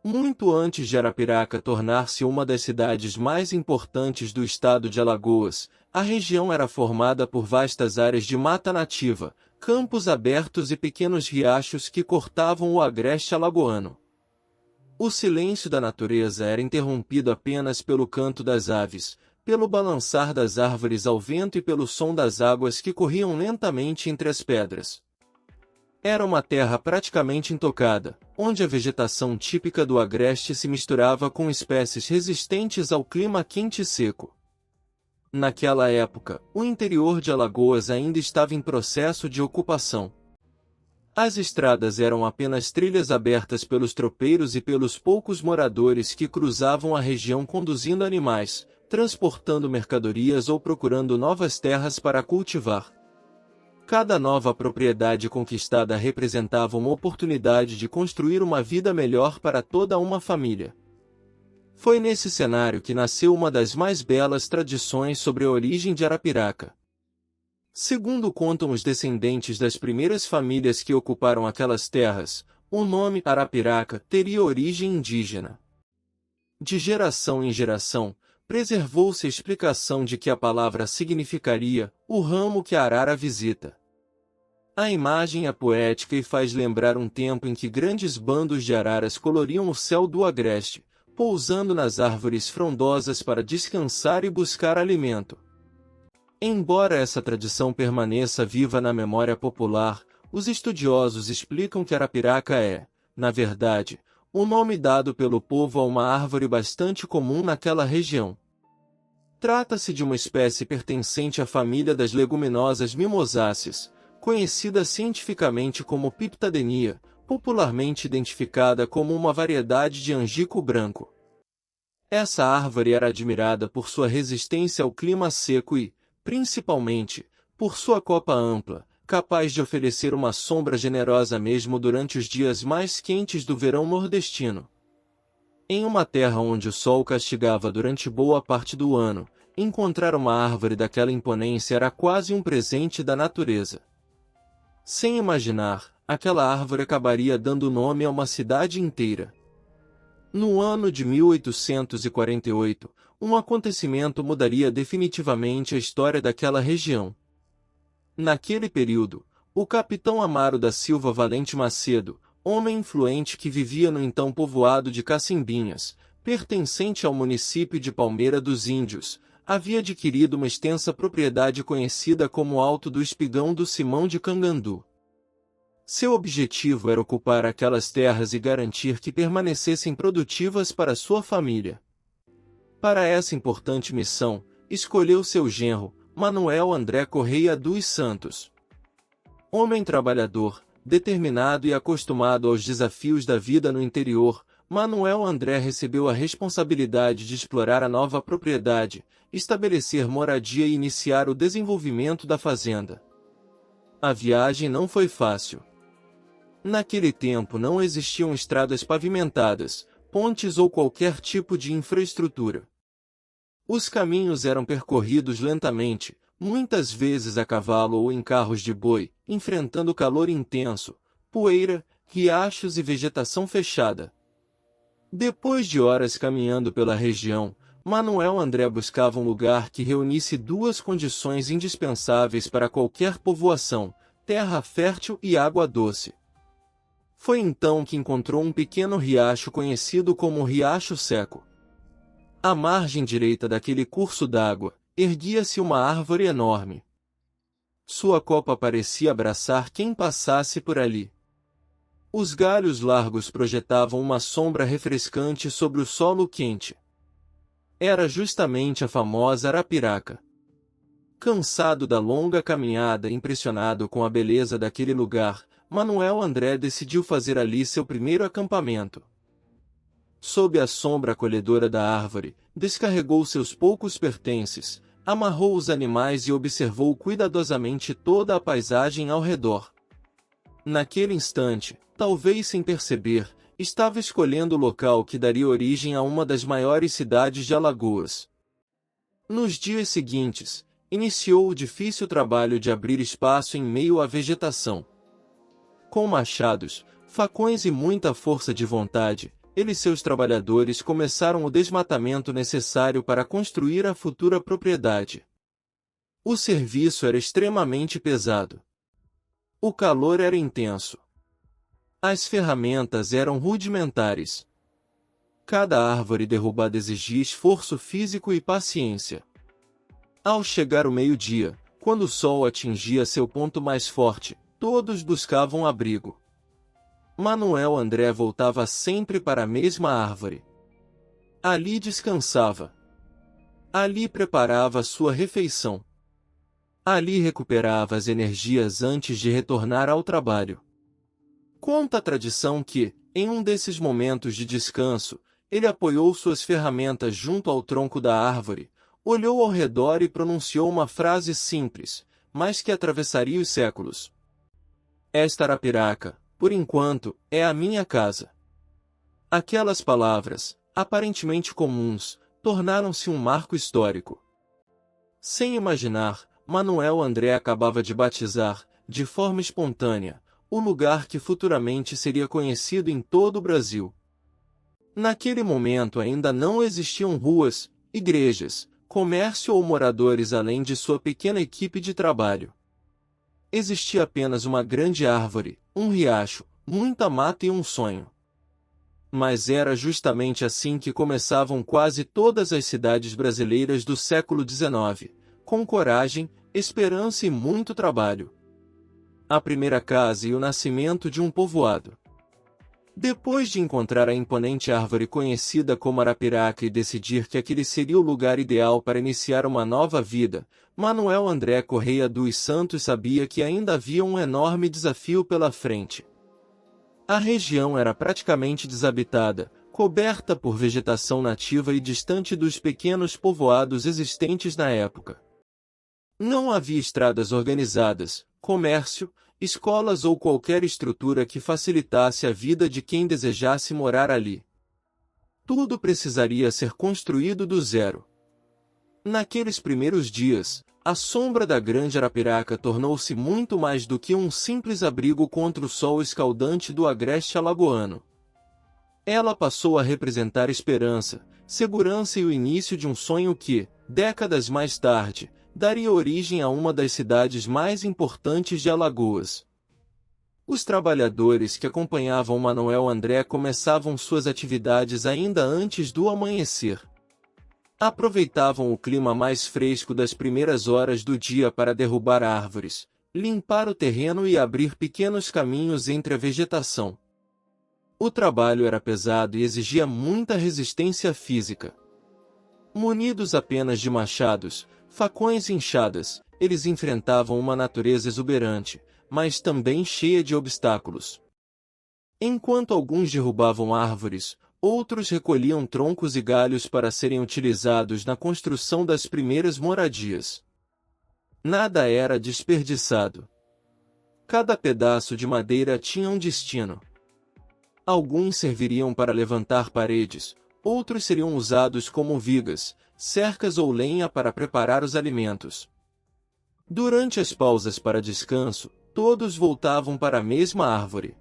Muito antes de Arapiraca tornar-se uma das cidades mais importantes do estado de Alagoas, a região era formada por vastas áreas de mata nativa, campos abertos e pequenos riachos que cortavam o agreste alagoano. O silêncio da natureza era interrompido apenas pelo canto das aves, pelo balançar das árvores ao vento e pelo som das águas que corriam lentamente entre as pedras. Era uma terra praticamente intocada, onde a vegetação típica do agreste se misturava com espécies resistentes ao clima quente e seco. Naquela época, o interior de Alagoas ainda estava em processo de ocupação. As estradas eram apenas trilhas abertas pelos tropeiros e pelos poucos moradores que cruzavam a região conduzindo animais, transportando mercadorias ou procurando novas terras para cultivar. Cada nova propriedade conquistada representava uma oportunidade de construir uma vida melhor para toda uma família. Foi nesse cenário que nasceu uma das mais belas tradições sobre a origem de Arapiraca. Segundo contam os descendentes das primeiras famílias que ocuparam aquelas terras, o nome Arapiraca teria origem indígena. De geração em geração, preservou-se a explicação de que a palavra significaria o ramo que a arara visita. A imagem é poética e faz lembrar um tempo em que grandes bandos de araras coloriam o céu do agreste, pousando nas árvores frondosas para descansar e buscar alimento. Embora essa tradição permaneça viva na memória popular, os estudiosos explicam que Arapiraca é, na verdade, o nome dado pelo povo a uma árvore bastante comum naquela região. Trata-se de uma espécie pertencente à família das leguminosas mimosáceas, conhecida cientificamente como Piptadenia, popularmente identificada como uma variedade de angico branco. Essa árvore era admirada por sua resistência ao clima seco e, principalmente, por sua copa ampla, capaz de oferecer uma sombra generosa mesmo durante os dias mais quentes do verão nordestino. Em uma terra onde o sol castigava durante boa parte do ano, encontrar uma árvore daquela imponência era quase um presente da natureza. Sem imaginar, aquela árvore acabaria dando nome a uma cidade inteira. No ano de 1848, um acontecimento mudaria definitivamente a história daquela região. Naquele período, o capitão Amaro da Silva Valente Macedo, homem influente que vivia no então povoado de Cacimbinhas, pertencente ao município de Palmeira dos Índios, havia adquirido uma extensa propriedade conhecida como Alto do Espigão do Simão de Cangandu. Seu objetivo era ocupar aquelas terras e garantir que permanecessem produtivas para sua família. Para essa importante missão, escolheu seu genro, Manuel André Correia dos Santos. Homem trabalhador, determinado e acostumado aos desafios da vida no interior, Manuel André recebeu a responsabilidade de explorar a nova propriedade, estabelecer moradia e iniciar o desenvolvimento da fazenda. A viagem não foi fácil. Naquele tempo não existiam estradas pavimentadas, pontes ou qualquer tipo de infraestrutura. Os caminhos eram percorridos lentamente, muitas vezes a cavalo ou em carros de boi, enfrentando calor intenso, poeira, riachos e vegetação fechada. Depois de horas caminhando pela região, Manuel André buscava um lugar que reunisse duas condições indispensáveis para qualquer povoação: terra fértil e água doce. Foi então que encontrou um pequeno riacho conhecido como Riacho Seco. À margem direita daquele curso d'água, erguia-se uma árvore enorme. Sua copa parecia abraçar quem passasse por ali. Os galhos largos projetavam uma sombra refrescante sobre o solo quente. Era justamente a famosa Arapiraca. Cansado da longa caminhada e impressionado com a beleza daquele lugar, Manuel André decidiu fazer ali seu primeiro acampamento. Sob a sombra acolhedora da árvore, descarregou seus poucos pertences, amarrou os animais e observou cuidadosamente toda a paisagem ao redor. Naquele instante, talvez sem perceber, estava escolhendo o local que daria origem a uma das maiores cidades de Alagoas. Nos dias seguintes, iniciou o difícil trabalho de abrir espaço em meio à vegetação. Com machados, facões e muita força de vontade, ele e seus trabalhadores começaram o desmatamento necessário para construir a futura propriedade. O serviço era extremamente pesado. O calor era intenso. As ferramentas eram rudimentares. Cada árvore derrubada exigia esforço físico e paciência. Ao chegar o meio-dia, quando o sol atingia seu ponto mais forte, todos buscavam abrigo. Manuel André voltava sempre para a mesma árvore. Ali descansava. Ali preparava sua refeição. Ali recuperava as energias antes de retornar ao trabalho. Conta a tradição que, em um desses momentos de descanso, ele apoiou suas ferramentas junto ao tronco da árvore, olhou ao redor e pronunciou uma frase simples, mas que atravessaria os séculos. Esta arapiraca, por enquanto, é a minha casa. Aquelas palavras, aparentemente comuns, tornaram-se um marco histórico. Sem imaginar, Manuel André acabava de batizar, de forma espontânea, o lugar que futuramente seria conhecido em todo o Brasil. Naquele momento ainda não existiam ruas, igrejas, comércio ou moradores além de sua pequena equipe de trabalho. Existia apenas uma grande árvore, um riacho, muita mata e um sonho. Mas era justamente assim que começavam quase todas as cidades brasileiras do século XIX, com coragem, esperança e muito trabalho. A primeira casa e o nascimento de um povoado. Depois de encontrar a imponente árvore conhecida como Arapiraca e decidir que aquele seria o lugar ideal para iniciar uma nova vida, Manuel André Correia dos Santos sabia que ainda havia um enorme desafio pela frente. A região era praticamente desabitada, coberta por vegetação nativa e distante dos pequenos povoados existentes na época. Não havia estradas organizadas, comércio, escolas ou qualquer estrutura que facilitasse a vida de quem desejasse morar ali. Tudo precisaria ser construído do zero. Naqueles primeiros dias, a sombra da Grande Arapiraca tornou-se muito mais do que um simples abrigo contra o sol escaldante do agreste alagoano. Ela passou a representar esperança, segurança e o início de um sonho que, décadas mais tarde, daria origem a uma das cidades mais importantes de Alagoas. Os trabalhadores que acompanhavam Manuel André começavam suas atividades ainda antes do amanhecer. Aproveitavam o clima mais fresco das primeiras horas do dia para derrubar árvores, limpar o terreno e abrir pequenos caminhos entre a vegetação. O trabalho era pesado e exigia muita resistência física. Munidos apenas de machados, facões e enxadas, eles enfrentavam uma natureza exuberante, mas também cheia de obstáculos. Enquanto alguns derrubavam árvores, outros recolhiam troncos e galhos para serem utilizados na construção das primeiras moradias. Nada era desperdiçado. Cada pedaço de madeira tinha um destino. Alguns serviriam para levantar paredes, outros seriam usados como vigas, cercas ou lenha para preparar os alimentos. Durante as pausas para descanso, todos voltavam para a mesma árvore.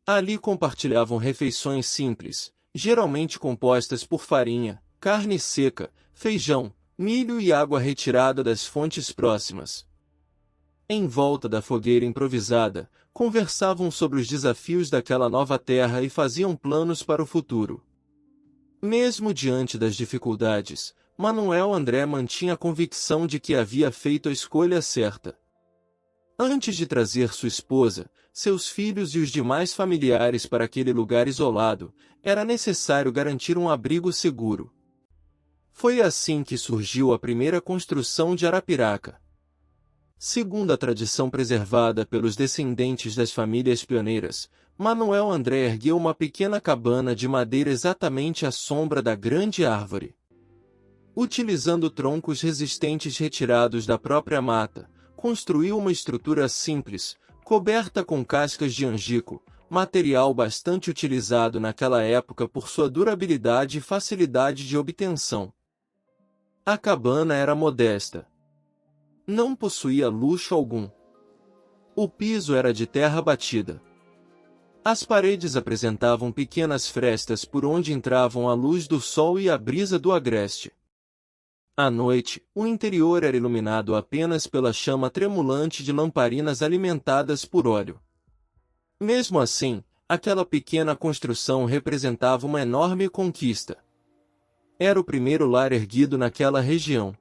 Ali compartilhavam refeições simples, geralmente compostas por farinha, carne seca, feijão, milho e água retirada das fontes próximas. Em volta da fogueira improvisada, conversavam sobre os desafios daquela nova terra e faziam planos para o futuro. Mesmo diante das dificuldades, Manuel André mantinha a convicção de que havia feito a escolha certa. Antes de trazer sua esposa, seus filhos e os demais familiares para aquele lugar isolado, era necessário garantir um abrigo seguro. Foi assim que surgiu a primeira construção de Arapiraca. Segundo a tradição preservada pelos descendentes das famílias pioneiras, Manuel André ergueu uma pequena cabana de madeira exatamente à sombra da grande árvore. Utilizando troncos resistentes retirados da própria mata, construiu uma estrutura simples, coberta com cascas de angico, material bastante utilizado naquela época por sua durabilidade e facilidade de obtenção. A cabana era modesta. Não possuía luxo algum. O piso era de terra batida. As paredes apresentavam pequenas frestas por onde entravam a luz do sol e a brisa do agreste. À noite, o interior era iluminado apenas pela chama tremulante de lamparinas alimentadas por óleo. Mesmo assim, aquela pequena construção representava uma enorme conquista. Era o primeiro lar erguido naquela região.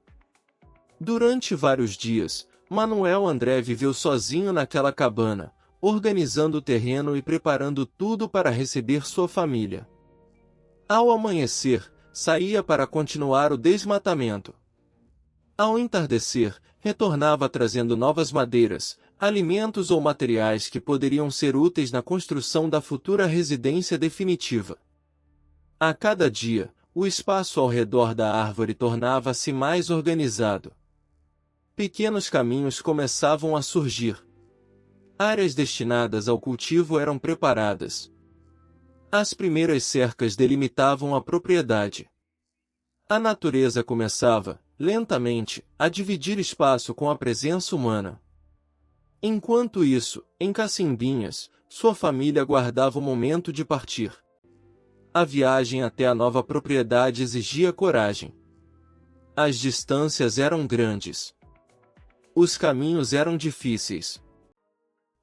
Durante vários dias, Manuel André viveu sozinho naquela cabana, organizando o terreno e preparando tudo para receber sua família. Ao amanhecer, saía para continuar o desmatamento. Ao entardecer, retornava trazendo novas madeiras, alimentos ou materiais que poderiam ser úteis na construção da futura residência definitiva. A cada dia, o espaço ao redor da árvore tornava-se mais organizado. Pequenos caminhos começavam a surgir. Áreas destinadas ao cultivo eram preparadas. As primeiras cercas delimitavam a propriedade. A natureza começava, lentamente, a dividir espaço com a presença humana. Enquanto isso, em Cacimbinhas, sua família aguardava o momento de partir. A viagem até a nova propriedade exigia coragem. As distâncias eram grandes. Os caminhos eram difíceis.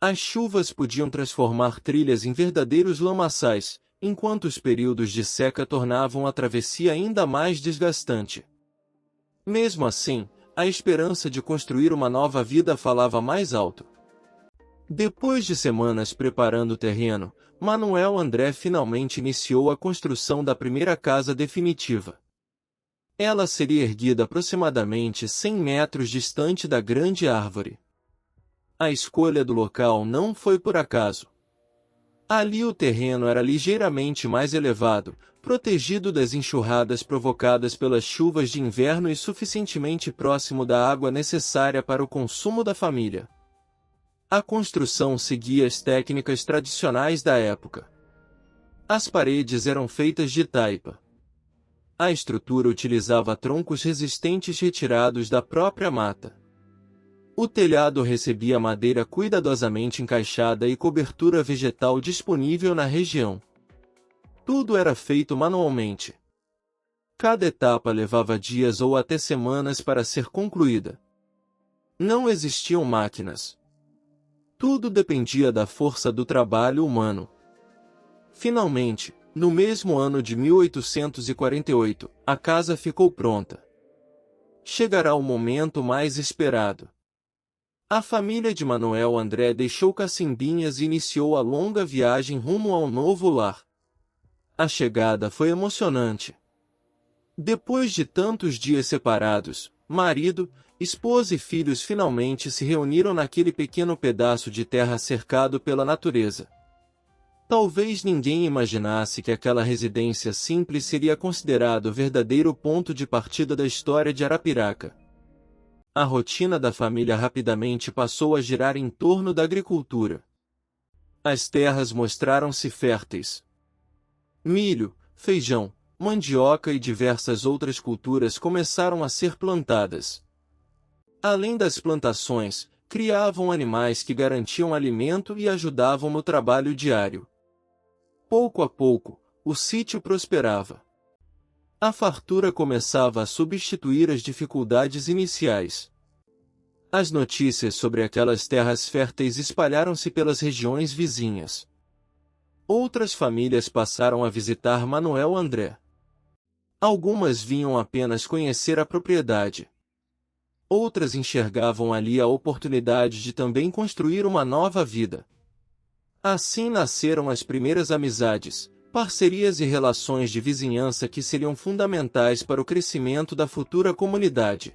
As chuvas podiam transformar trilhas em verdadeiros lamaçais, enquanto os períodos de seca tornavam a travessia ainda mais desgastante. Mesmo assim, a esperança de construir uma nova vida falava mais alto. Depois de semanas preparando o terreno, Manuel André finalmente iniciou a construção da primeira casa definitiva. Ela seria erguida aproximadamente 100 metros distante da grande árvore. A escolha do local não foi por acaso. Ali o terreno era ligeiramente mais elevado, protegido das enxurradas provocadas pelas chuvas de inverno e suficientemente próximo da água necessária para o consumo da família. A construção seguia as técnicas tradicionais da época. As paredes eram feitas de taipa. A estrutura utilizava troncos resistentes retirados da própria mata. O telhado recebia madeira cuidadosamente encaixada e cobertura vegetal disponível na região. Tudo era feito manualmente. Cada etapa levava dias ou até semanas para ser concluída. Não existiam máquinas. Tudo dependia da força do trabalho humano. Finalmente, no mesmo ano de 1848, a casa ficou pronta. Chegará o momento mais esperado. A família de Manuel André deixou Cacimbinhas e iniciou a longa viagem rumo ao novo lar. A chegada foi emocionante. Depois de tantos dias separados, marido, esposa e filhos finalmente se reuniram naquele pequeno pedaço de terra cercado pela natureza. Talvez ninguém imaginasse que aquela residência simples seria considerado o verdadeiro ponto de partida da história de Arapiraca. A rotina da família rapidamente passou a girar em torno da agricultura. As terras mostraram-se férteis. Milho, feijão, mandioca e diversas outras culturas começaram a ser plantadas. Além das plantações, criavam animais que garantiam alimento e ajudavam no trabalho diário. Pouco a pouco, o sítio prosperava. A fartura começava a substituir as dificuldades iniciais. As notícias sobre aquelas terras férteis espalharam-se pelas regiões vizinhas. Outras famílias passaram a visitar Manuel André. Algumas vinham apenas conhecer a propriedade. Outras enxergavam ali a oportunidade de também construir uma nova vida. Assim nasceram as primeiras amizades, parcerias e relações de vizinhança que seriam fundamentais para o crescimento da futura comunidade.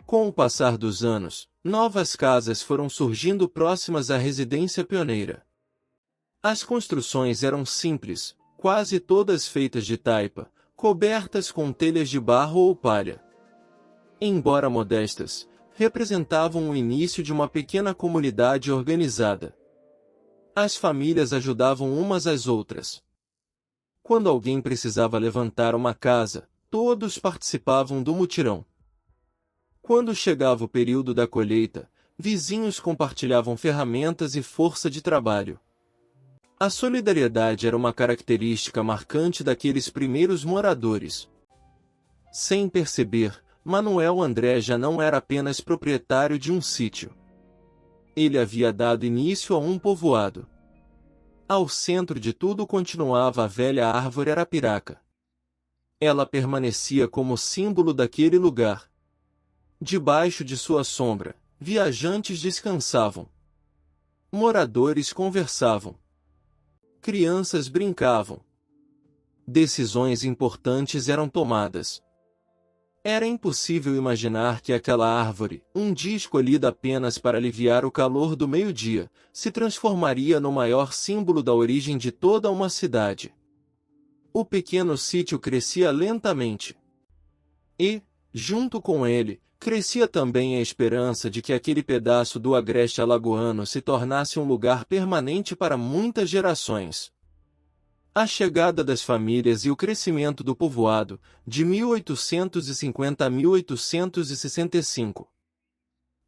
Com o passar dos anos, novas casas foram surgindo próximas à residência pioneira. As construções eram simples, quase todas feitas de taipa, cobertas com telhas de barro ou palha. Embora modestas, representavam o início de uma pequena comunidade organizada. As famílias ajudavam umas às outras. Quando alguém precisava levantar uma casa, todos participavam do mutirão. Quando chegava o período da colheita, vizinhos compartilhavam ferramentas e força de trabalho. A solidariedade era uma característica marcante daqueles primeiros moradores. Sem perceber, Manuel André já não era apenas proprietário de um sítio. Ele havia dado início a um povoado. Ao centro de tudo continuava a velha árvore arapiraca. Ela permanecia como símbolo daquele lugar. Debaixo de sua sombra, viajantes descansavam. Moradores conversavam. Crianças brincavam. Decisões importantes eram tomadas. Era impossível imaginar que aquela árvore, um dia escolhida apenas para aliviar o calor do meio-dia, se transformaria no maior símbolo da origem de toda uma cidade. O pequeno sítio crescia lentamente. E, junto com ele, crescia também a esperança de que aquele pedaço do agreste alagoano se tornasse um lugar permanente para muitas gerações. A chegada das famílias e o crescimento do povoado, de 1850 a 1865.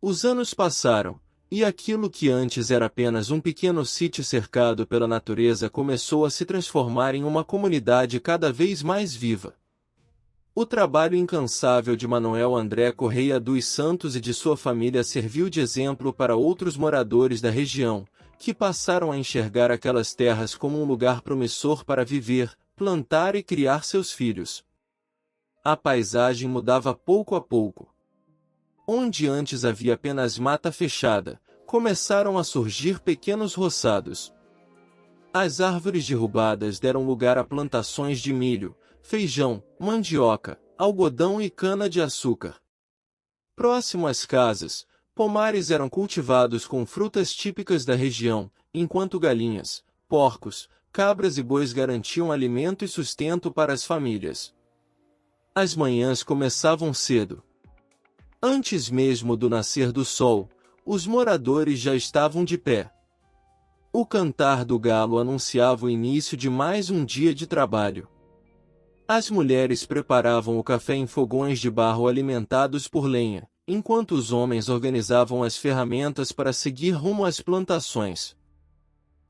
Os anos passaram, e aquilo que antes era apenas um pequeno sítio cercado pela natureza começou a se transformar em uma comunidade cada vez mais viva. O trabalho incansável de Manuel André Correia dos Santos e de sua família serviu de exemplo para outros moradores da região, que passaram a enxergar aquelas terras como um lugar promissor para viver, plantar e criar seus filhos. A paisagem mudava pouco a pouco. Onde antes havia apenas mata fechada, começaram a surgir pequenos roçados. As árvores derrubadas deram lugar a plantações de milho, feijão, mandioca, algodão e cana-de-açúcar. Próximo às casas, pomares eram cultivados com frutas típicas da região, enquanto galinhas, porcos, cabras e bois garantiam alimento e sustento para as famílias. As manhãs começavam cedo. Antes mesmo do nascer do sol, os moradores já estavam de pé. O cantar do galo anunciava o início de mais um dia de trabalho. As mulheres preparavam o café em fogões de barro alimentados por lenha, enquanto os homens organizavam as ferramentas para seguir rumo às plantações.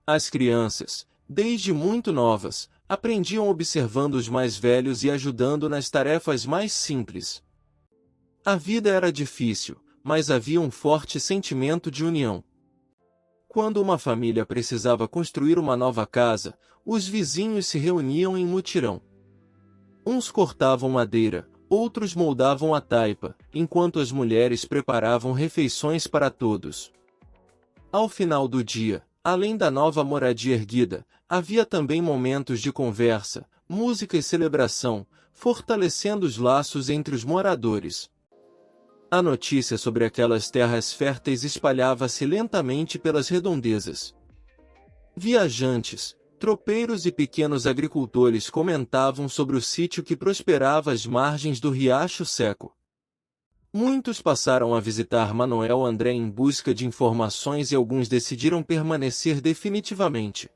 As crianças, desde muito novas, aprendiam observando os mais velhos e ajudando nas tarefas mais simples. A vida era difícil, mas havia um forte sentimento de união. Quando uma família precisava construir uma nova casa, os vizinhos se reuniam em mutirão. Uns cortavam madeira, outros moldavam a taipa, enquanto as mulheres preparavam refeições para todos. Ao final do dia, além da nova moradia erguida, havia também momentos de conversa, música e celebração, fortalecendo os laços entre os moradores. A notícia sobre aquelas terras férteis espalhava-se lentamente pelas redondezas. Viajantes, tropeiros e pequenos agricultores comentavam sobre o sítio que prosperava às margens do riacho seco. Muitos passaram a visitar Manuel André em busca de informações e alguns decidiram permanecer definitivamente.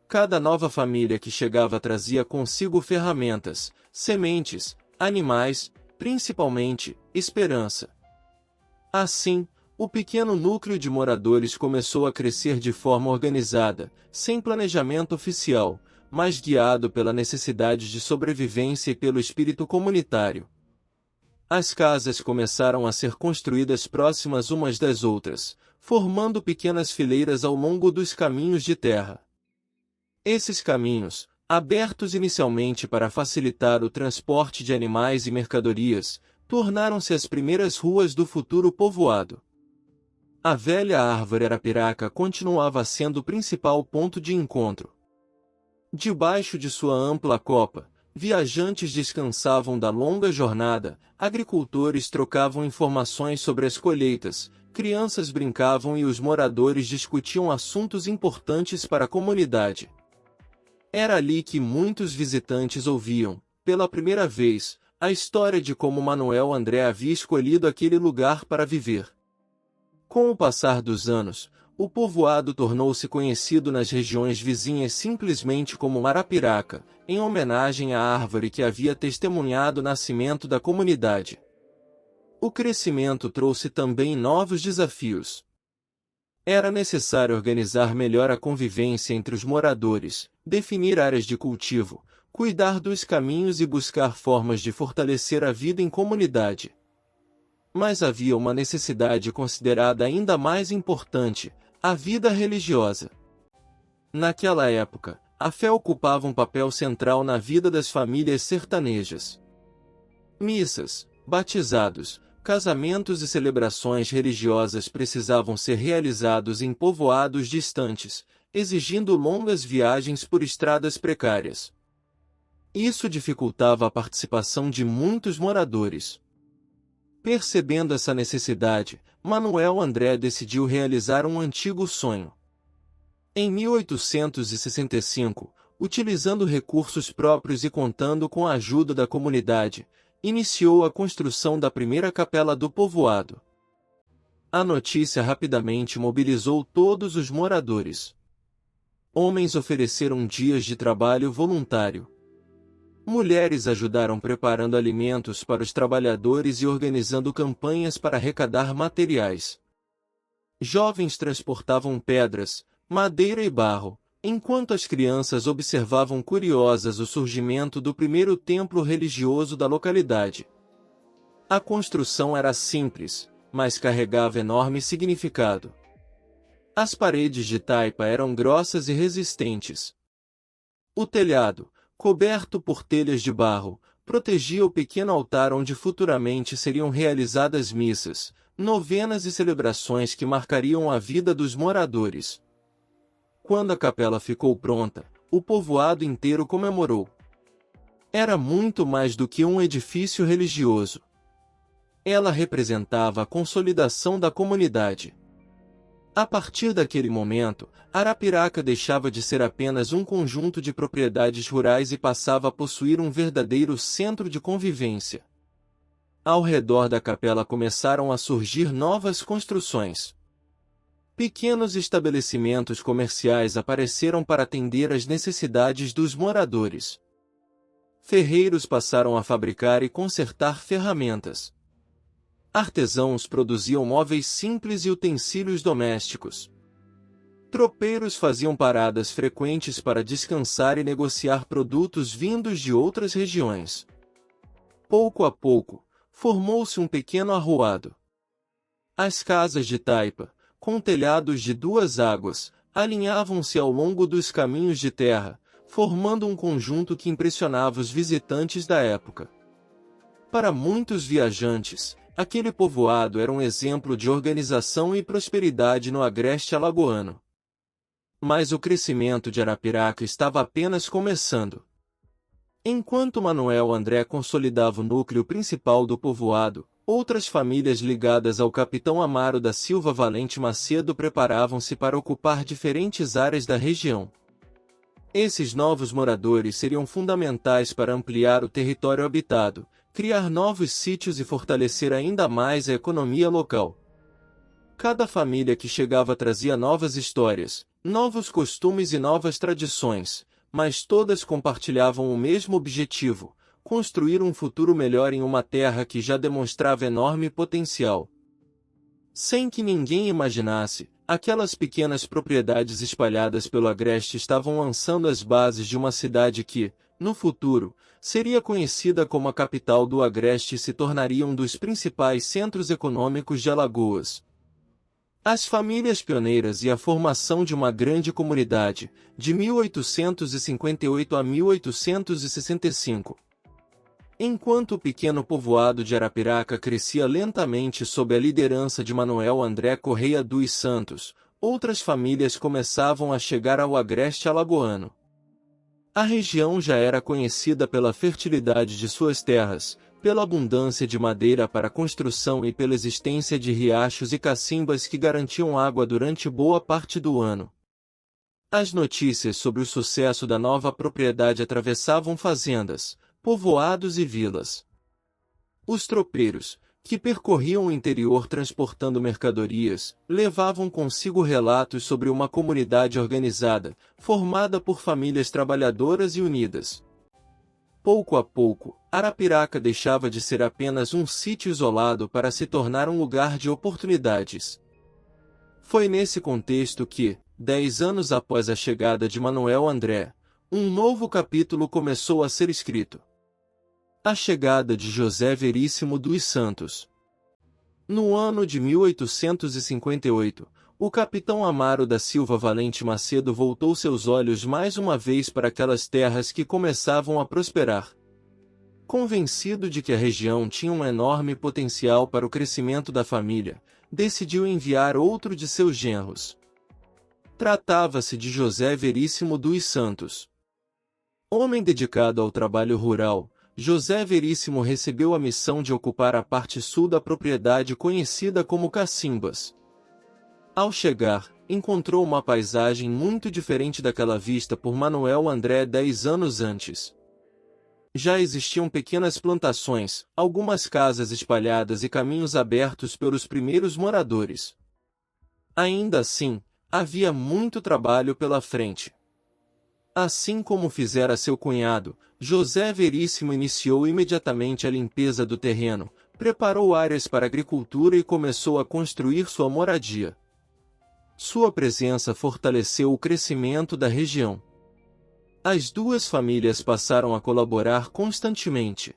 Cada nova família que chegava trazia consigo ferramentas, sementes, animais, principalmente, esperança. Assim, o pequeno núcleo de moradores começou a crescer de forma organizada, sem planejamento oficial, mas guiado pela necessidade de sobrevivência e pelo espírito comunitário. As casas começaram a ser construídas próximas umas das outras, formando pequenas fileiras ao longo dos caminhos de terra. Esses caminhos, abertos inicialmente para facilitar o transporte de animais e mercadorias, tornaram-se as primeiras ruas do futuro povoado. A velha árvore arapiraca continuava sendo o principal ponto de encontro. Debaixo de sua ampla copa, viajantes descansavam da longa jornada, agricultores trocavam informações sobre as colheitas, crianças brincavam e os moradores discutiam assuntos importantes para a comunidade. Era ali que muitos visitantes ouviam, pela primeira vez, a história de como Manuel André havia escolhido aquele lugar para viver. Com o passar dos anos, o povoado tornou-se conhecido nas regiões vizinhas simplesmente como Arapiraca, em homenagem à árvore que havia testemunhado o nascimento da comunidade. O crescimento trouxe também novos desafios. Era necessário organizar melhor a convivência entre os moradores, definir áreas de cultivo, cuidar dos caminhos e buscar formas de fortalecer a vida em comunidade. Mas havia uma necessidade considerada ainda mais importante: a vida religiosa. Naquela época, a fé ocupava um papel central na vida das famílias sertanejas. Missas, batizados, casamentos e celebrações religiosas precisavam ser realizados em povoados distantes, exigindo longas viagens por estradas precárias. Isso dificultava a participação de muitos moradores. Percebendo essa necessidade, Manuel André decidiu realizar um antigo sonho. Em 1865, utilizando recursos próprios e contando com a ajuda da comunidade, iniciou a construção da primeira capela do povoado. A notícia rapidamente mobilizou todos os moradores. Homens ofereceram dias de trabalho voluntário. Mulheres ajudaram preparando alimentos para os trabalhadores e organizando campanhas para arrecadar materiais. Jovens transportavam pedras, madeira e barro, enquanto as crianças observavam curiosas o surgimento do primeiro templo religioso da localidade. A construção era simples, mas carregava enorme significado. As paredes de taipa eram grossas e resistentes. O telhado, coberto por telhas de barro, protegia o pequeno altar onde futuramente seriam realizadas missas, novenas e celebrações que marcariam a vida dos moradores. Quando a capela ficou pronta, o povoado inteiro comemorou. Era muito mais do que um edifício religioso. Ela representava a consolidação da comunidade. A partir daquele momento, Arapiraca deixava de ser apenas um conjunto de propriedades rurais e passava a possuir um verdadeiro centro de convivência. Ao redor da capela começaram a surgir novas construções. Pequenos estabelecimentos comerciais apareceram para atender às necessidades dos moradores. Ferreiros passaram a fabricar e consertar ferramentas. Artesãos produziam móveis simples e utensílios domésticos. Tropeiros faziam paradas frequentes para descansar e negociar produtos vindos de outras regiões. Pouco a pouco, formou-se um pequeno arruado. As casas de taipa, com telhados de duas águas, alinhavam-se ao longo dos caminhos de terra, formando um conjunto que impressionava os visitantes da época. Para muitos viajantes, aquele povoado era um exemplo de organização e prosperidade no agreste alagoano. Mas o crescimento de Arapiraca estava apenas começando. Enquanto Manuel André consolidava o núcleo principal do povoado, outras famílias ligadas ao capitão Amaro da Silva Valente Macedo preparavam-se para ocupar diferentes áreas da região. Esses novos moradores seriam fundamentais para ampliar o território habitado, criar novos sítios e fortalecer ainda mais a economia local. Cada família que chegava trazia novas histórias, novos costumes e novas tradições, mas todas compartilhavam o mesmo objetivo: construir um futuro melhor em uma terra que já demonstrava enorme potencial. Sem que ninguém imaginasse, aquelas pequenas propriedades espalhadas pelo agreste estavam lançando as bases de uma cidade que, no futuro, seria conhecida como a capital do agreste e se tornaria um dos principais centros econômicos de Alagoas. As famílias pioneiras e a formação de uma grande comunidade, de 1858 a 1865. Enquanto o pequeno povoado de Arapiraca crescia lentamente sob a liderança de Manuel André Correia dos Santos, outras famílias começavam a chegar ao agreste alagoano. A região já era conhecida pela fertilidade de suas terras, pela abundância de madeira para construção e pela existência de riachos e cacimbas que garantiam água durante boa parte do ano. As notícias sobre o sucesso da nova propriedade atravessavam fazendas, povoados e vilas. Os tropeiros, que percorriam o interior transportando mercadorias, levavam consigo relatos sobre uma comunidade organizada, formada por famílias trabalhadoras e unidas. Pouco a pouco, Arapiraca deixava de ser apenas um sítio isolado para se tornar um lugar de oportunidades. Foi nesse contexto que, 10 anos após a chegada de Manuel André, um novo capítulo começou a ser escrito. A chegada de José Veríssimo dos Santos. No ano de 1858, o capitão Amaro da Silva Valente Macedo voltou seus olhos mais uma vez para aquelas terras que começavam a prosperar. Convencido de que a região tinha um enorme potencial para o crescimento da família, decidiu enviar outro de seus genros. Tratava-se de José Veríssimo dos Santos. Homem dedicado ao trabalho rural, José Veríssimo recebeu a missão de ocupar a parte sul da propriedade conhecida como Cacimbas. Ao chegar, encontrou uma paisagem muito diferente daquela vista por Manuel André 10 anos antes. Já existiam pequenas plantações, algumas casas espalhadas e caminhos abertos pelos primeiros moradores. Ainda assim, havia muito trabalho pela frente. Assim como fizera seu cunhado, José Veríssimo iniciou imediatamente a limpeza do terreno, preparou áreas para agricultura e começou a construir sua moradia. Sua presença fortaleceu o crescimento da região. As duas famílias passaram a colaborar constantemente.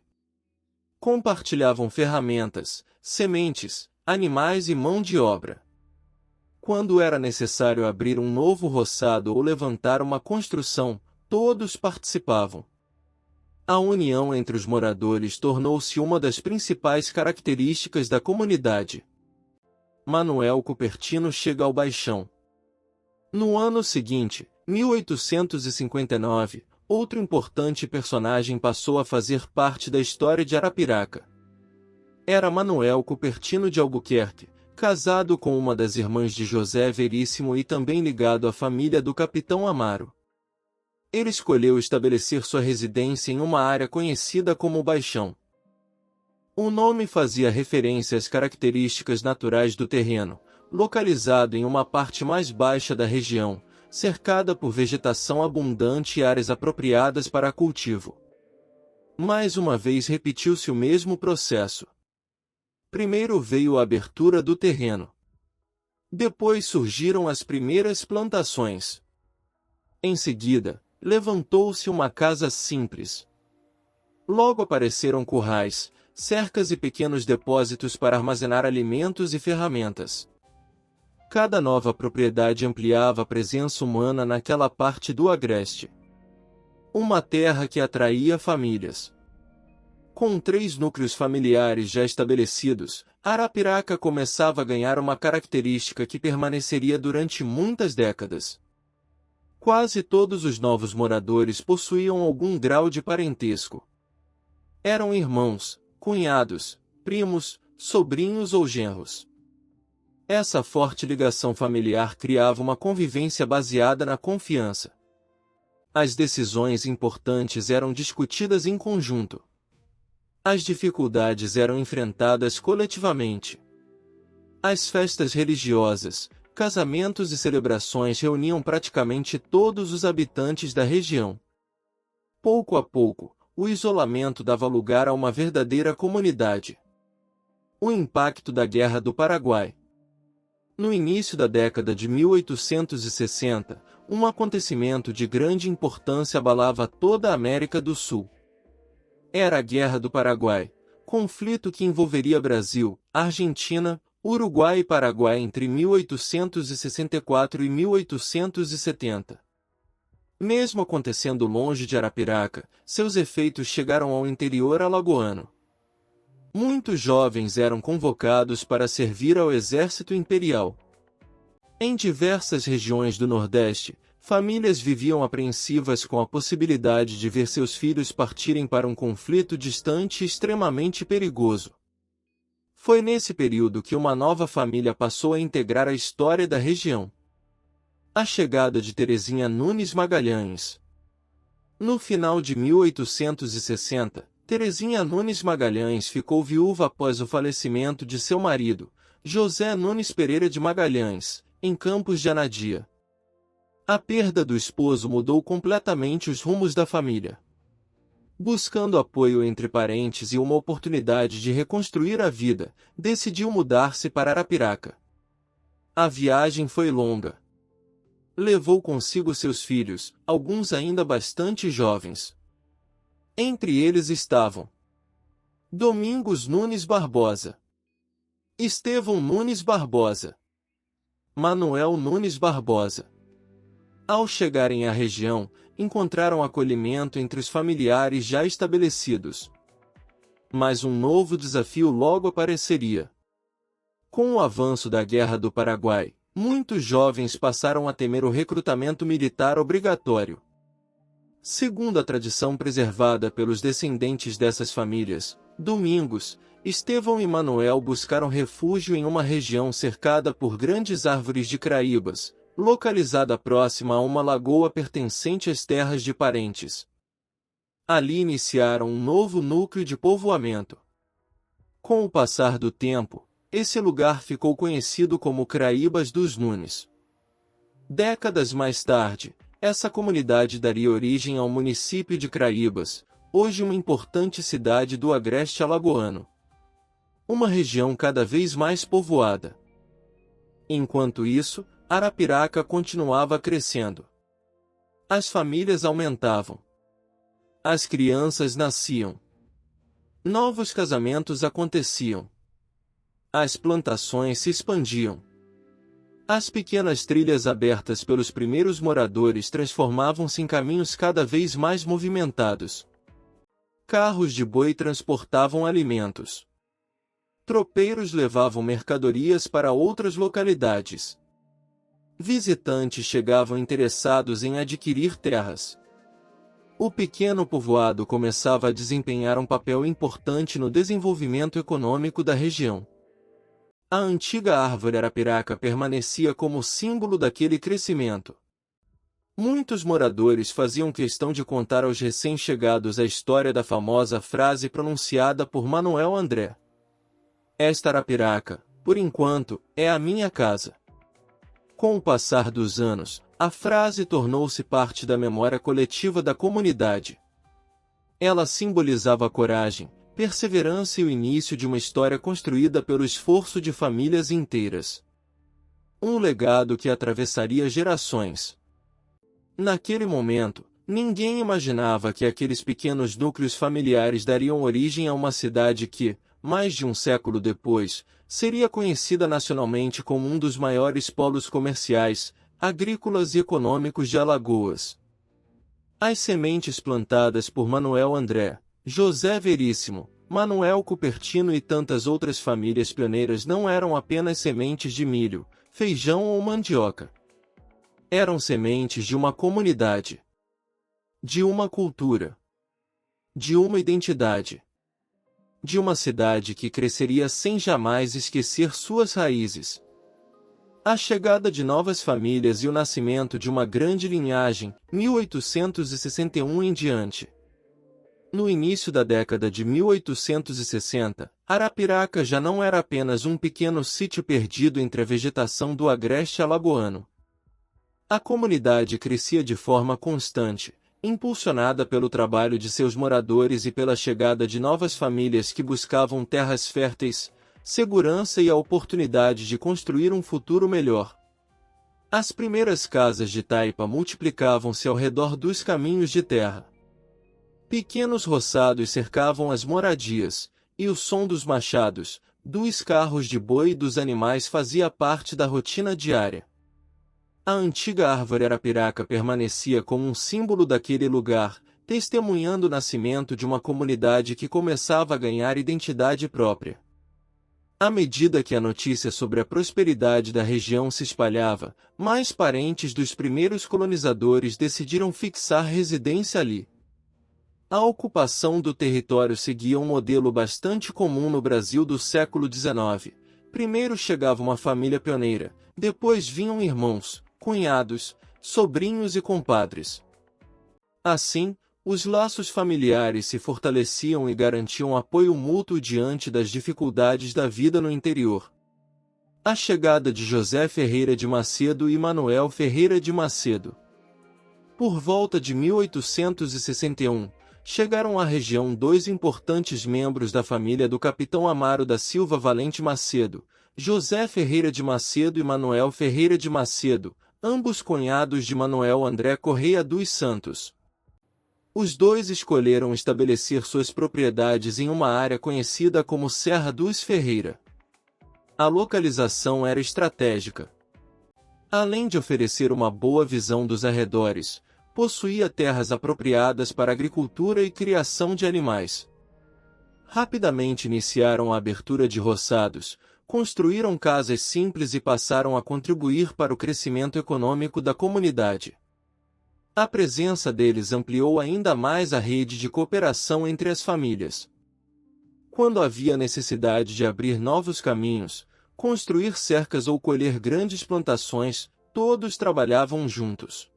Compartilhavam ferramentas, sementes, animais e mão de obra. Quando era necessário abrir um novo roçado ou levantar uma construção, todos participavam. A união entre os moradores tornou-se uma das principais características da comunidade. Manuel Cupertino chega ao Baixão. No ano seguinte, 1859, outro importante personagem passou a fazer parte da história de Arapiraca. Era Manuel Cupertino de Albuquerque, casado com uma das irmãs de José Veríssimo e também ligado à família do capitão Amaro. Ele escolheu estabelecer sua residência em uma área conhecida como Baixão. O nome fazia referência às características naturais do terreno, localizado em uma parte mais baixa da região, cercada por vegetação abundante e áreas apropriadas para cultivo. Mais uma vez repetiu-se o mesmo processo. Primeiro veio a abertura do terreno. Depois surgiram as primeiras plantações. Em seguida, levantou-se uma casa simples. Logo apareceram currais, cercas e pequenos depósitos para armazenar alimentos e ferramentas. Cada nova propriedade ampliava a presença humana naquela parte do agreste. Uma terra que atraía famílias. Com 3 núcleos familiares já estabelecidos, Arapiraca começava a ganhar uma característica que permaneceria durante muitas décadas. Quase todos os novos moradores possuíam algum grau de parentesco. Eram irmãos, cunhados, primos, sobrinhos ou genros. Essa forte ligação familiar criava uma convivência baseada na confiança. As decisões importantes eram discutidas em conjunto. As dificuldades eram enfrentadas coletivamente. As festas religiosas, casamentos e celebrações reuniam praticamente todos os habitantes da região. Pouco a pouco, o isolamento dava lugar a uma verdadeira comunidade. O impacto da Guerra do Paraguai. No início da década de 1860, um acontecimento de grande importância abalava toda a América do Sul. Era a Guerra do Paraguai, conflito que envolveria Brasil, Argentina, Uruguai e Paraguai entre 1864 e 1870. Mesmo acontecendo longe de Arapiraca, seus efeitos chegaram ao interior alagoano. Muitos jovens eram convocados para servir ao exército imperial. Em diversas regiões do Nordeste, famílias viviam apreensivas com a possibilidade de ver seus filhos partirem para um conflito distante e extremamente perigoso. Foi nesse período que uma nova família passou a integrar a história da região. A chegada de Terezinha Nunes Magalhães. No final de 1860, Terezinha Nunes Magalhães ficou viúva após o falecimento de seu marido, José Nunes Pereira de Magalhães, em Campos de Anadia. A perda do esposo mudou completamente os rumos da família. Buscando apoio entre parentes e uma oportunidade de reconstruir a vida, decidiu mudar-se para Arapiraca. A viagem foi longa. Levou consigo seus filhos, alguns ainda bastante jovens. Entre eles estavam Domingos Nunes Barbosa, Estevão Nunes Barbosa, Manuel Nunes Barbosa. Ao chegarem à região, encontraram acolhimento entre os familiares já estabelecidos. Mas um novo desafio logo apareceria. Com o avanço da Guerra do Paraguai, muitos jovens passaram a temer o recrutamento militar obrigatório. Segundo a tradição preservada pelos descendentes dessas famílias, Domingos, Estevão e Manuel buscaram refúgio em uma região cercada por grandes árvores de craíbas, localizada próxima a uma lagoa pertencente às terras de parentes. Ali iniciaram um novo núcleo de povoamento. Com o passar do tempo, esse lugar ficou conhecido como Craíbas dos Nunes. Décadas mais tarde, essa comunidade daria origem ao município de Craíbas, hoje uma importante cidade do agreste alagoano. Uma região cada vez mais povoada. Enquanto isso, Arapiraca continuava crescendo. As famílias aumentavam. As crianças nasciam. Novos casamentos aconteciam. As plantações se expandiam. As pequenas trilhas abertas pelos primeiros moradores transformavam-se em caminhos cada vez mais movimentados. Carros de boi transportavam alimentos. Tropeiros levavam mercadorias para outras localidades. Visitantes chegavam interessados em adquirir terras. O pequeno povoado começava a desempenhar um papel importante no desenvolvimento econômico da região. A antiga árvore arapiraca permanecia como símbolo daquele crescimento. Muitos moradores faziam questão de contar aos recém-chegados a história da famosa frase pronunciada por Manuel André. Esta arapiraca, por enquanto, é a minha casa. Com o passar dos anos, a frase tornou-se parte da memória coletiva da comunidade. Ela simbolizava a coragem, perseverança e o início de uma história construída pelo esforço de famílias inteiras. Um legado que atravessaria gerações. Naquele momento, ninguém imaginava que aqueles pequenos núcleos familiares dariam origem a uma cidade que, mais de um século depois, seria conhecida nacionalmente como um dos maiores polos comerciais, agrícolas e econômicos de Alagoas. As sementes plantadas por Manuel André, José Veríssimo, Manuel Cupertino e tantas outras famílias pioneiras não eram apenas sementes de milho, feijão ou mandioca. Eram sementes de uma comunidade, de uma cultura, de uma identidade, de uma cidade que cresceria sem jamais esquecer suas raízes. A chegada de novas famílias e o nascimento de uma grande linhagem, 1861 em diante. No início da década de 1860, Arapiraca já não era apenas um pequeno sítio perdido entre a vegetação do agreste alagoano. A comunidade crescia de forma constante, impulsionada pelo trabalho de seus moradores e pela chegada de novas famílias que buscavam terras férteis, segurança e a oportunidade de construir um futuro melhor. As primeiras casas de taipa multiplicavam-se ao redor dos caminhos de terra. Pequenos roçados cercavam as moradias, e o som dos machados, dos carros de boi e dos animais fazia parte da rotina diária. A antiga árvore arapiraca permanecia como um símbolo daquele lugar, testemunhando o nascimento de uma comunidade que começava a ganhar identidade própria. À medida que a notícia sobre a prosperidade da região se espalhava, mais parentes dos primeiros colonizadores decidiram fixar residência ali. A ocupação do território seguia um modelo bastante comum no Brasil do século XIX. Primeiro chegava uma família pioneira, depois vinham irmãos, cunhados, sobrinhos e compadres. Assim, os laços familiares se fortaleciam e garantiam apoio mútuo diante das dificuldades da vida no interior. A chegada de José Ferreira de Macedo e Manuel Ferreira de Macedo. Por volta de 1861, chegaram à região dois importantes membros da família do capitão Amaro da Silva Valente Macedo, José Ferreira de Macedo e Manuel Ferreira de Macedo, ambos cunhados de Manuel André Correia dos Santos. Os dois escolheram estabelecer suas propriedades em uma área conhecida como Serra dos Ferreira. A localização era estratégica. Além de oferecer uma boa visão dos arredores, possuía terras apropriadas para agricultura e criação de animais. Rapidamente iniciaram a abertura de roçados, construíram casas simples e passaram a contribuir para o crescimento econômico da comunidade. A presença deles ampliou ainda mais a rede de cooperação entre as famílias. Quando havia necessidade de abrir novos caminhos, construir cercas ou colher grandes plantações, todos trabalhavam juntos.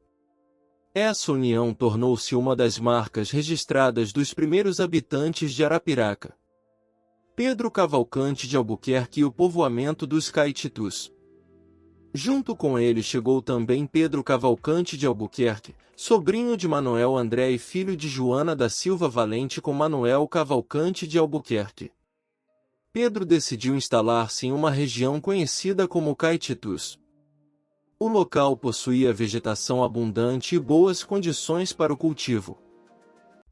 Essa união tornou-se uma das marcas registradas dos primeiros habitantes de Arapiraca. Pedro Cavalcante de Albuquerque e o povoamento dos Caititus. Junto com ele chegou também Pedro Cavalcante de Albuquerque, sobrinho de Manuel André e filho de Joana da Silva Valente com Manuel Cavalcante de Albuquerque. Pedro decidiu instalar-se em uma região conhecida como Caititus. O local possuía vegetação abundante e boas condições para o cultivo.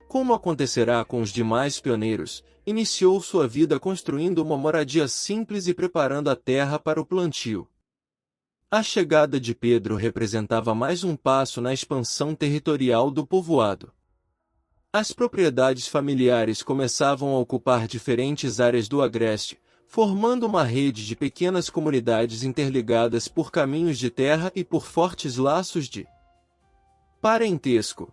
Como acontecerá com os demais pioneiros, iniciou sua vida construindo uma moradia simples e preparando a terra para o plantio. A chegada de Pedro representava mais um passo na expansão territorial do povoado. As propriedades familiares começavam a ocupar diferentes áreas do agreste, formando uma rede de pequenas comunidades interligadas por caminhos de terra e por fortes laços de parentesco.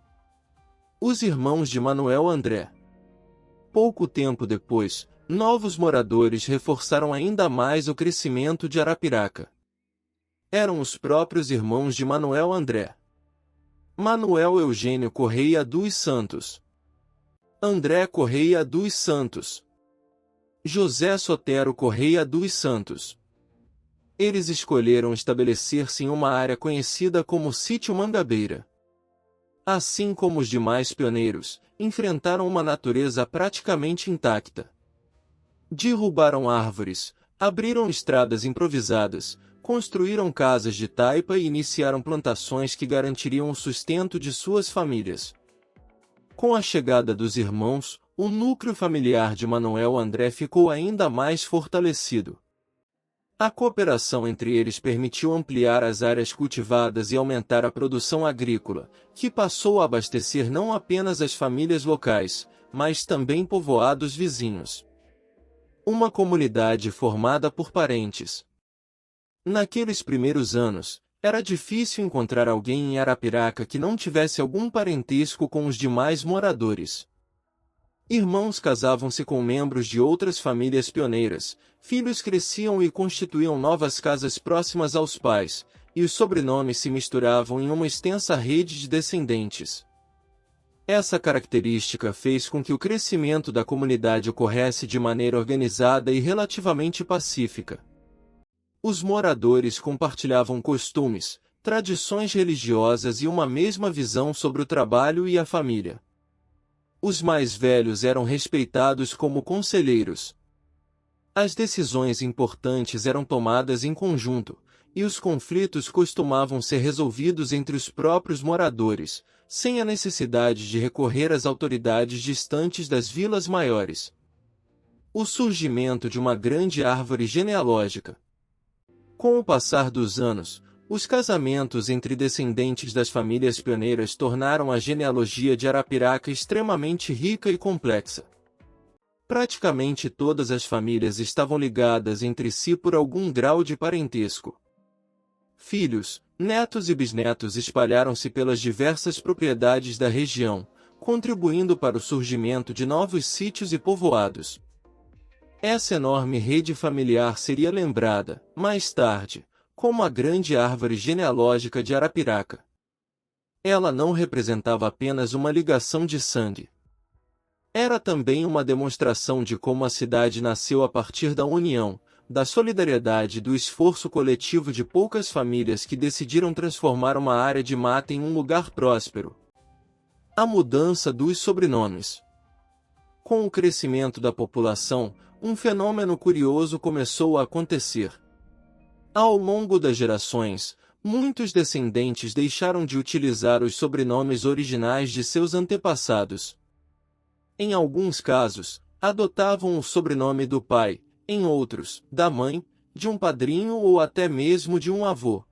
Os irmãos de Manuel André. Pouco tempo depois, novos moradores reforçaram ainda mais o crescimento de Arapiraca. Eram os próprios irmãos de Manuel André. Manuel Eugênio Correia dos Santos. André Correia dos Santos. José Sotero Correia dos Santos. Eles escolheram estabelecer-se em uma área conhecida como Sítio Mangabeira. Assim como os demais pioneiros, enfrentaram uma natureza praticamente intacta. Derrubaram árvores, abriram estradas improvisadas, construíram casas de taipa e iniciaram plantações que garantiriam o sustento de suas famílias. Com a chegada dos irmãos, o núcleo familiar de Manuel André ficou ainda mais fortalecido. A cooperação entre eles permitiu ampliar as áreas cultivadas e aumentar a produção agrícola, que passou a abastecer não apenas as famílias locais, mas também povoados vizinhos. Uma comunidade formada por parentes. Naqueles primeiros anos, era difícil encontrar alguém em Arapiraca que não tivesse algum parentesco com os demais moradores. Irmãos casavam-se com membros de outras famílias pioneiras, filhos cresciam e constituíam novas casas próximas aos pais, e os sobrenomes se misturavam em uma extensa rede de descendentes. Essa característica fez com que o crescimento da comunidade ocorresse de maneira organizada e relativamente pacífica. Os moradores compartilhavam costumes, tradições religiosas e uma mesma visão sobre o trabalho e a família. Os mais velhos eram respeitados como conselheiros. As decisões importantes eram tomadas em conjunto, e os conflitos costumavam ser resolvidos entre os próprios moradores, sem a necessidade de recorrer às autoridades distantes das vilas maiores. O surgimento de uma grande árvore genealógica. Com o passar dos anos, os casamentos entre descendentes das famílias pioneiras tornaram a genealogia de Arapiraca extremamente rica e complexa. Praticamente todas as famílias estavam ligadas entre si por algum grau de parentesco. Filhos, netos e bisnetos espalharam-se pelas diversas propriedades da região, contribuindo para o surgimento de novos sítios e povoados. Essa enorme rede familiar seria lembrada, mais tarde, como a grande árvore genealógica de Arapiraca. Ela não representava apenas uma ligação de sangue. Era também uma demonstração de como a cidade nasceu a partir da união, da solidariedade e do esforço coletivo de poucas famílias que decidiram transformar uma área de mata em um lugar próspero. A mudança dos sobrenomes. Com o crescimento da população, um fenômeno curioso começou a acontecer. Ao longo das gerações, muitos descendentes deixaram de utilizar os sobrenomes originais de seus antepassados. Em alguns casos, adotavam o sobrenome do pai, em outros, da mãe, de um padrinho ou até mesmo de um avô.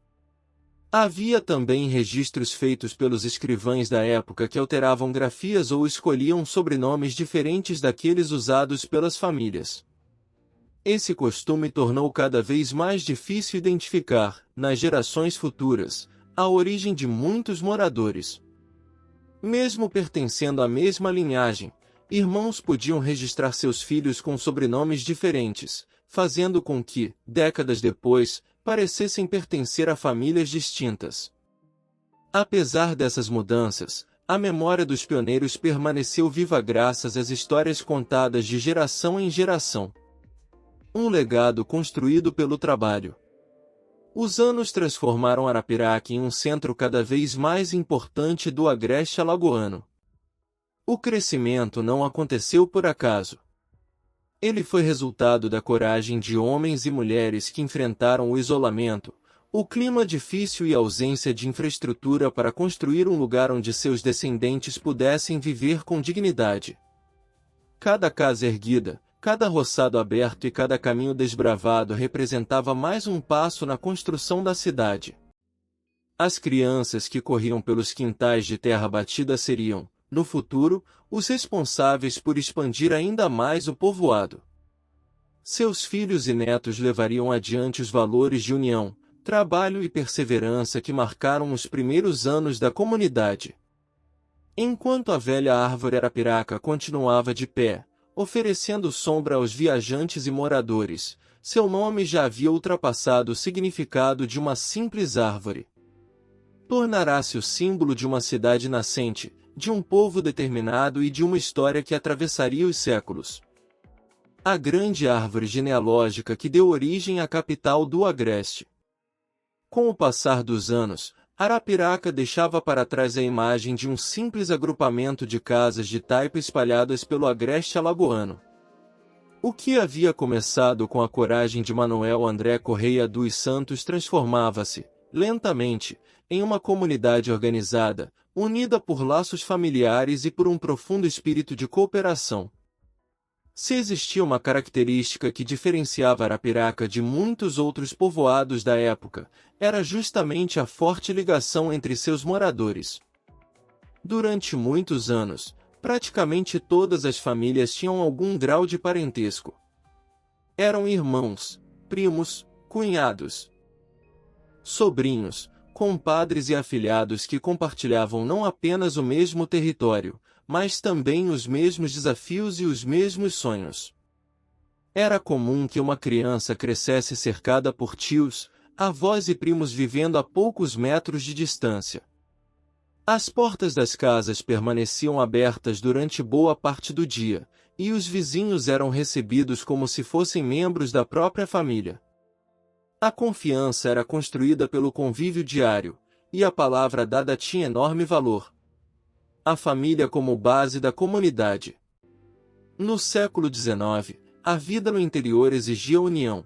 Havia também registros feitos pelos escrivães da época que alteravam grafias ou escolhiam sobrenomes diferentes daqueles usados pelas famílias. Esse costume tornou cada vez mais difícil identificar, nas gerações futuras, a origem de muitos moradores. Mesmo pertencendo à mesma linhagem, irmãos podiam registrar seus filhos com sobrenomes diferentes, fazendo com que, décadas depois, parecessem pertencer a famílias distintas. Apesar dessas mudanças, a memória dos pioneiros permaneceu viva graças às histórias contadas de geração em geração. Um legado construído pelo trabalho. Os anos transformaram Arapiraca em um centro cada vez mais importante do agreste alagoano. O crescimento não aconteceu por acaso. Ele foi resultado da coragem de homens e mulheres que enfrentaram o isolamento, o clima difícil e a ausência de infraestrutura para construir um lugar onde seus descendentes pudessem viver com dignidade. Cada casa erguida, cada roçado aberto e cada caminho desbravado representava mais um passo na construção da cidade. As crianças que corriam pelos quintais de terra batida seriam, no futuro, os responsáveis por expandir ainda mais o povoado. Seus filhos e netos levariam adiante os valores de união, trabalho e perseverança que marcaram os primeiros anos da comunidade. Enquanto a velha árvore Arapiraca continuava de pé, oferecendo sombra aos viajantes e moradores, seu nome já havia ultrapassado o significado de uma simples árvore. Tornará-se o símbolo de uma cidade nascente, de um povo determinado e de uma história que atravessaria os séculos. A grande árvore genealógica que deu origem à capital do Agreste. Com o passar dos anos, Arapiraca deixava para trás a imagem de um simples agrupamento de casas de taipa espalhadas pelo agreste alagoano. O que havia começado com a coragem de Manuel André Correia dos Santos transformava-se, lentamente, em uma comunidade organizada, unida por laços familiares e por um profundo espírito de cooperação. Se existia uma característica que diferenciava Arapiraca de muitos outros povoados da época, era justamente a forte ligação entre seus moradores. Durante muitos anos, praticamente todas as famílias tinham algum grau de parentesco. Eram irmãos, primos, cunhados, sobrinhos, compadres e afilhados que compartilhavam não apenas o mesmo território, mas também os mesmos desafios e os mesmos sonhos. Era comum que uma criança crescesse cercada por tios, avós e primos vivendo a poucos metros de distância. As portas das casas permaneciam abertas durante boa parte do dia, e os vizinhos eram recebidos como se fossem membros da própria família. A confiança era construída pelo convívio diário, e a palavra dada tinha enorme valor. A família como base da comunidade. No século XIX, a vida no interior exigia união.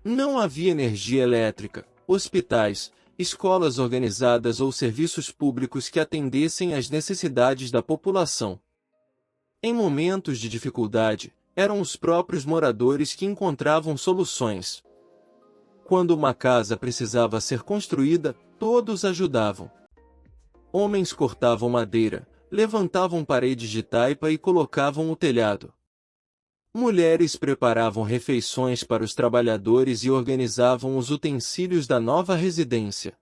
Não havia energia elétrica, hospitais, escolas organizadas ou serviços públicos que atendessem às necessidades da população. Em momentos de dificuldade, eram os próprios moradores que encontravam soluções. Quando uma casa precisava ser construída, todos ajudavam. Homens cortavam madeira, levantavam paredes de taipa e colocavam o telhado. Mulheres preparavam refeições para os trabalhadores e organizavam os utensílios da nova residência.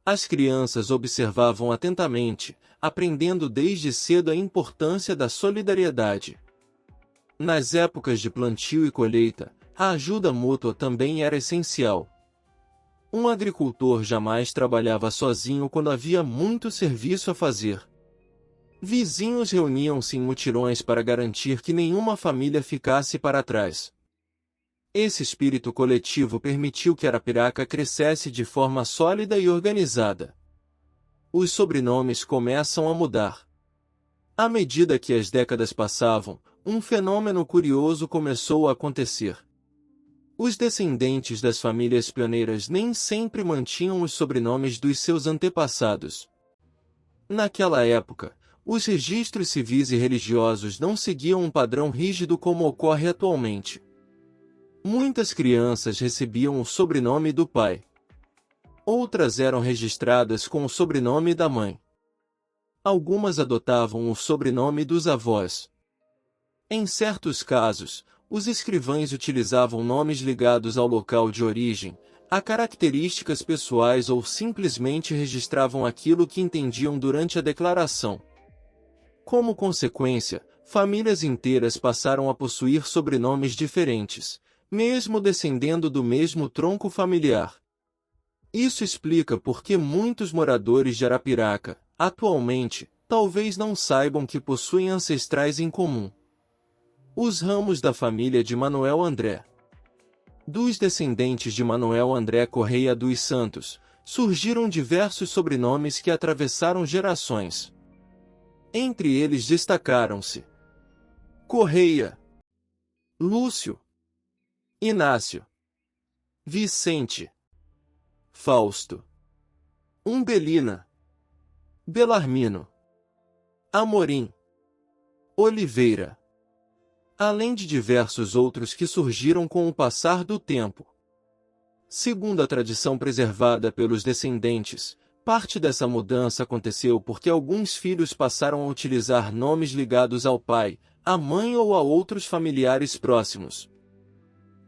As crianças observavam atentamente, aprendendo desde cedo a importância da solidariedade. Nas épocas de plantio e colheita, a ajuda mútua também era essencial. Um agricultor jamais trabalhava sozinho quando havia muito serviço a fazer. Vizinhos reuniam-se em mutirões para garantir que nenhuma família ficasse para trás. Esse espírito coletivo permitiu que Arapiraca crescesse de forma sólida e organizada. Os sobrenomes começam a mudar. À medida que as décadas passavam, um fenômeno curioso começou a acontecer. Os descendentes das famílias pioneiras nem sempre mantinham os sobrenomes dos seus antepassados. Naquela época, os registros civis e religiosos não seguiam um padrão rígido como ocorre atualmente. Muitas crianças recebiam o sobrenome do pai. Outras eram registradas com o sobrenome da mãe. Algumas adotavam o sobrenome dos avós. Em certos casos, os escrivães utilizavam nomes ligados ao local de origem, a características pessoais ou simplesmente registravam aquilo que entendiam durante a declaração. Como consequência, famílias inteiras passaram a possuir sobrenomes diferentes, mesmo descendendo do mesmo tronco familiar. Isso explica por que muitos moradores de Arapiraca, atualmente, talvez não saibam que possuem ancestrais em comum. Os ramos da família de Manuel André. Dos descendentes de Manuel André Correia dos Santos, surgiram diversos sobrenomes que atravessaram gerações. Entre eles destacaram-se Correia, Lúcio, Inácio, Vicente, Fausto, Umbelina, Belarmino, Amorim, Oliveira, além de diversos outros que surgiram com o passar do tempo. Segundo a tradição preservada pelos descendentes, parte dessa mudança aconteceu porque alguns filhos passaram a utilizar nomes ligados ao pai, à mãe ou a outros familiares próximos.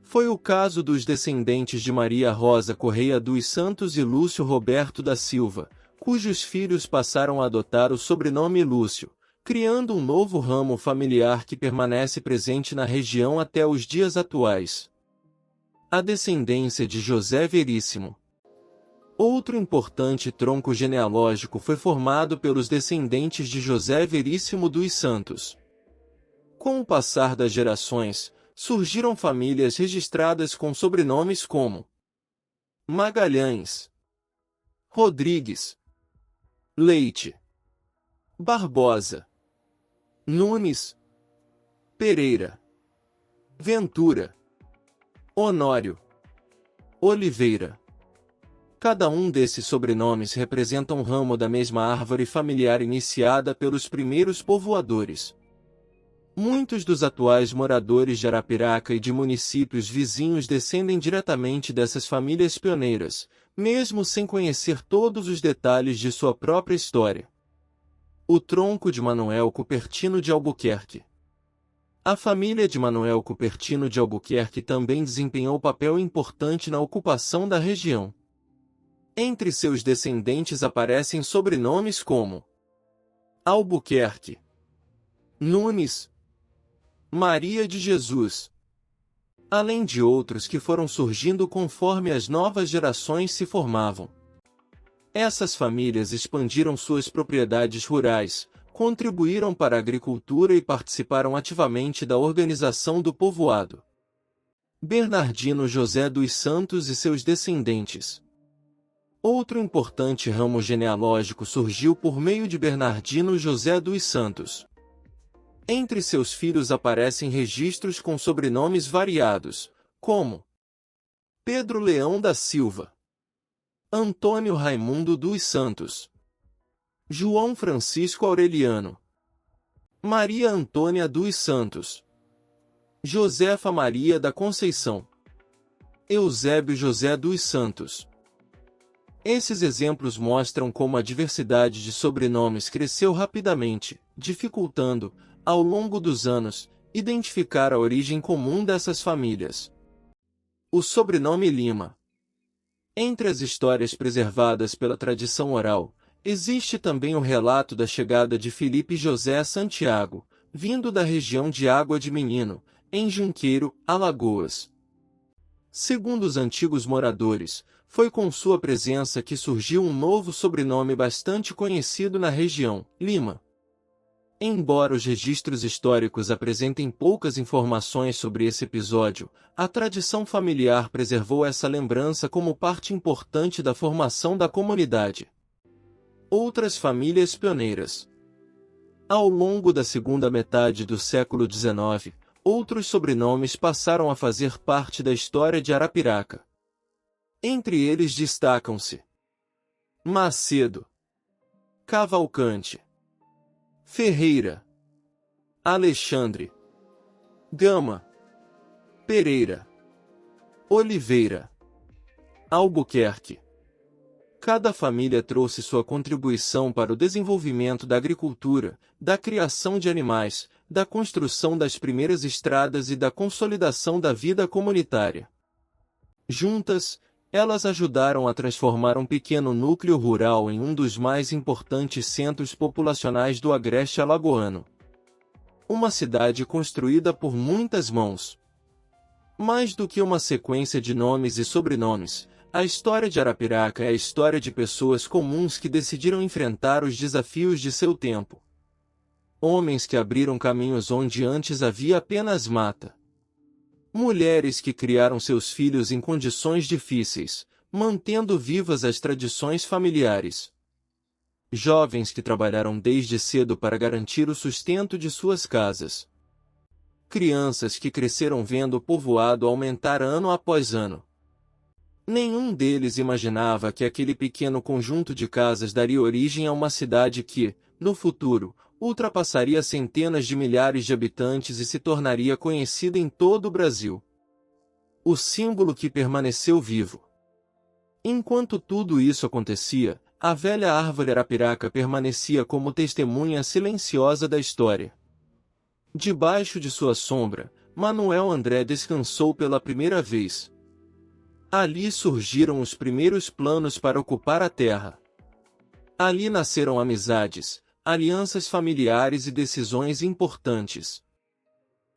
Foi o caso dos descendentes de Maria Rosa Correia dos Santos e Lúcio Roberto da Silva, cujos filhos passaram a adotar o sobrenome Lúcio, criando um novo ramo familiar que permanece presente na região até os dias atuais. A descendência de José Veríssimo. Outro importante tronco genealógico foi formado pelos descendentes de José Veríssimo dos Santos. Com o passar das gerações, surgiram famílias registradas com sobrenomes como Magalhães, Rodrigues, Leite, Barbosa, Nunes, Pereira, Ventura, Honório, Oliveira. Cada um desses sobrenomes representa um ramo da mesma árvore familiar iniciada pelos primeiros povoadores. Muitos dos atuais moradores de Arapiraca e de municípios vizinhos descendem diretamente dessas famílias pioneiras, mesmo sem conhecer todos os detalhes de sua própria história. O tronco de Manuel Cupertino de Albuquerque. A família de Manuel Cupertino de Albuquerque também desempenhou papel importante na ocupação da região. Entre seus descendentes aparecem sobrenomes como Albuquerque, Nunes, Maria de Jesus, além de outros que foram surgindo conforme as novas gerações se formavam. Essas famílias expandiram suas propriedades rurais, contribuíram para a agricultura e participaram ativamente da organização do povoado. Bernardino José dos Santos e seus descendentes. Outro importante ramo genealógico surgiu por meio de Bernardino José dos Santos. Entre seus filhos aparecem registros com sobrenomes variados, como Pedro Leão da Silva, Antônio Raimundo dos Santos, João Francisco Aureliano, Maria Antônia dos Santos, Josefa Maria da Conceição, Eusébio José dos Santos. Esses exemplos mostram como a diversidade de sobrenomes cresceu rapidamente, dificultando, ao longo dos anos, identificar a origem comum dessas famílias. O sobrenome Lima. Entre as histórias preservadas pela tradição oral, existe também o relato da chegada de Felipe José a Santiago, vindo da região de Água de Menino, em Junqueiro, Alagoas. Segundo os antigos moradores, foi com sua presença que surgiu um novo sobrenome bastante conhecido na região, Lima. Embora os registros históricos apresentem poucas informações sobre esse episódio, a tradição familiar preservou essa lembrança como parte importante da formação da comunidade. Outras famílias pioneiras. Ao longo da segunda metade do século XIX, outros sobrenomes passaram a fazer parte da história de Arapiraca. Entre eles destacam-se Macedo, Cavalcante, Ferreira, Alexandre, Gama, Pereira, Oliveira, Albuquerque. Cada família trouxe sua contribuição para o desenvolvimento da agricultura, da criação de animais, da construção das primeiras estradas e da consolidação da vida comunitária. Juntas, elas ajudaram a transformar um pequeno núcleo rural em um dos mais importantes centros populacionais do agreste alagoano. Uma cidade construída por muitas mãos. Mais do que uma sequência de nomes e sobrenomes, a história de Arapiraca é a história de pessoas comuns que decidiram enfrentar os desafios de seu tempo. Homens que abriram caminhos onde antes havia apenas mata. Mulheres que criaram seus filhos em condições difíceis, mantendo vivas as tradições familiares. Jovens que trabalharam desde cedo para garantir o sustento de suas casas. Crianças que cresceram vendo o povoado aumentar ano após ano. Nenhum deles imaginava que aquele pequeno conjunto de casas daria origem a uma cidade que, no futuro, ultrapassaria centenas de milhares de habitantes e se tornaria conhecida em todo o Brasil. O símbolo que permaneceu vivo. Enquanto tudo isso acontecia, a velha árvore Arapiraca permanecia como testemunha silenciosa da história. Debaixo de sua sombra, Manuel André descansou pela primeira vez. Ali surgiram os primeiros planos para ocupar a terra. Ali nasceram amizades, alianças familiares e decisões importantes.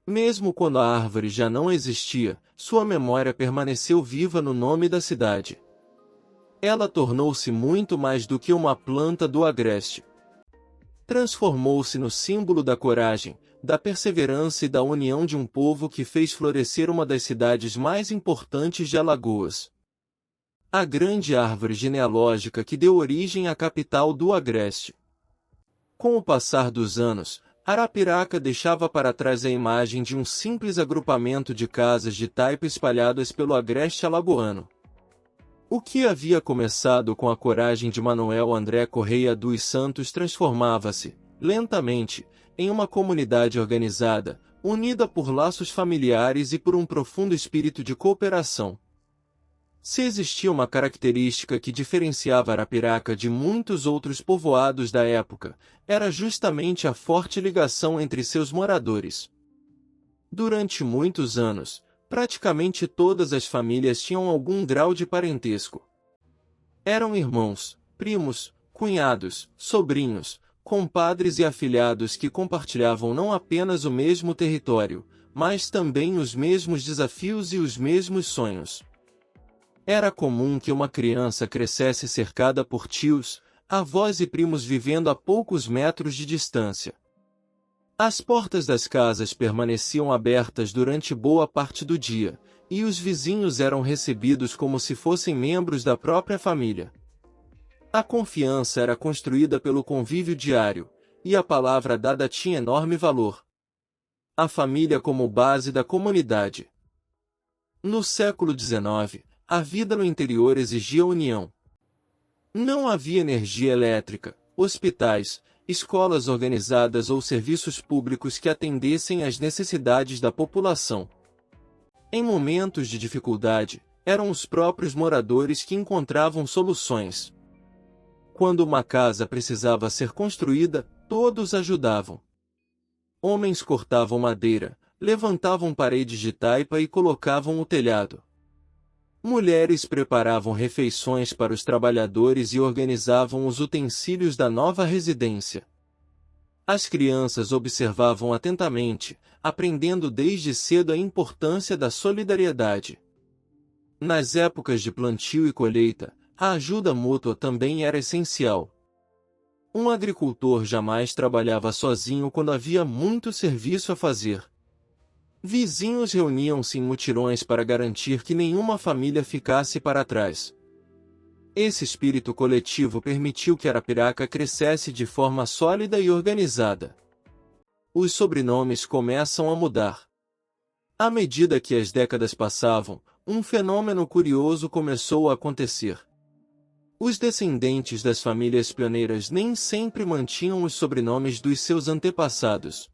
Mesmo quando a árvore já não existia, sua memória permaneceu viva no nome da cidade. Ela tornou-se muito mais do que uma planta do agreste. Transformou-se no símbolo da coragem, da perseverança e da união de um povo que fez florescer uma das cidades mais importantes de Alagoas. A grande árvore genealógica que deu origem à capital do agreste. Com o passar dos anos, Arapiraca deixava para trás a imagem de um simples agrupamento de casas de taipa espalhadas pelo agreste alagoano. O que havia começado com a coragem de Manuel André Correia dos Santos transformava-se, lentamente, em uma comunidade organizada, unida por laços familiares e por um profundo espírito de cooperação. Se existia uma característica que diferenciava Arapiraca de muitos outros povoados da época, era justamente a forte ligação entre seus moradores. Durante muitos anos, praticamente todas as famílias tinham algum grau de parentesco. Eram irmãos, primos, cunhados, sobrinhos, compadres e afilhados que compartilhavam não apenas o mesmo território, mas também os mesmos desafios e os mesmos sonhos. Era comum que uma criança crescesse cercada por tios, avós e primos vivendo a poucos metros de distância. As portas das casas permaneciam abertas durante boa parte do dia, e os vizinhos eram recebidos como se fossem membros da própria família. A confiança era construída pelo convívio diário, e a palavra dada tinha enorme valor. A família como base da comunidade. No século XIX, a vida no interior exigia união. Não havia energia elétrica, hospitais, escolas organizadas ou serviços públicos que atendessem às necessidades da população. Em momentos de dificuldade, eram os próprios moradores que encontravam soluções. Quando uma casa precisava ser construída, todos ajudavam. Homens cortavam madeira, levantavam paredes de taipa e colocavam o telhado. Mulheres preparavam refeições para os trabalhadores e organizavam os utensílios da nova residência. As crianças observavam atentamente, aprendendo desde cedo a importância da solidariedade. Nas épocas de plantio e colheita, a ajuda mútua também era essencial. Um agricultor jamais trabalhava sozinho quando havia muito serviço a fazer. Vizinhos reuniam-se em mutirões para garantir que nenhuma família ficasse para trás. Esse espírito coletivo permitiu que Arapiraca crescesse de forma sólida e organizada. Os sobrenomes começam a mudar. À medida que as décadas passavam, um fenômeno curioso começou a acontecer. Os descendentes das famílias pioneiras nem sempre mantinham os sobrenomes dos seus antepassados.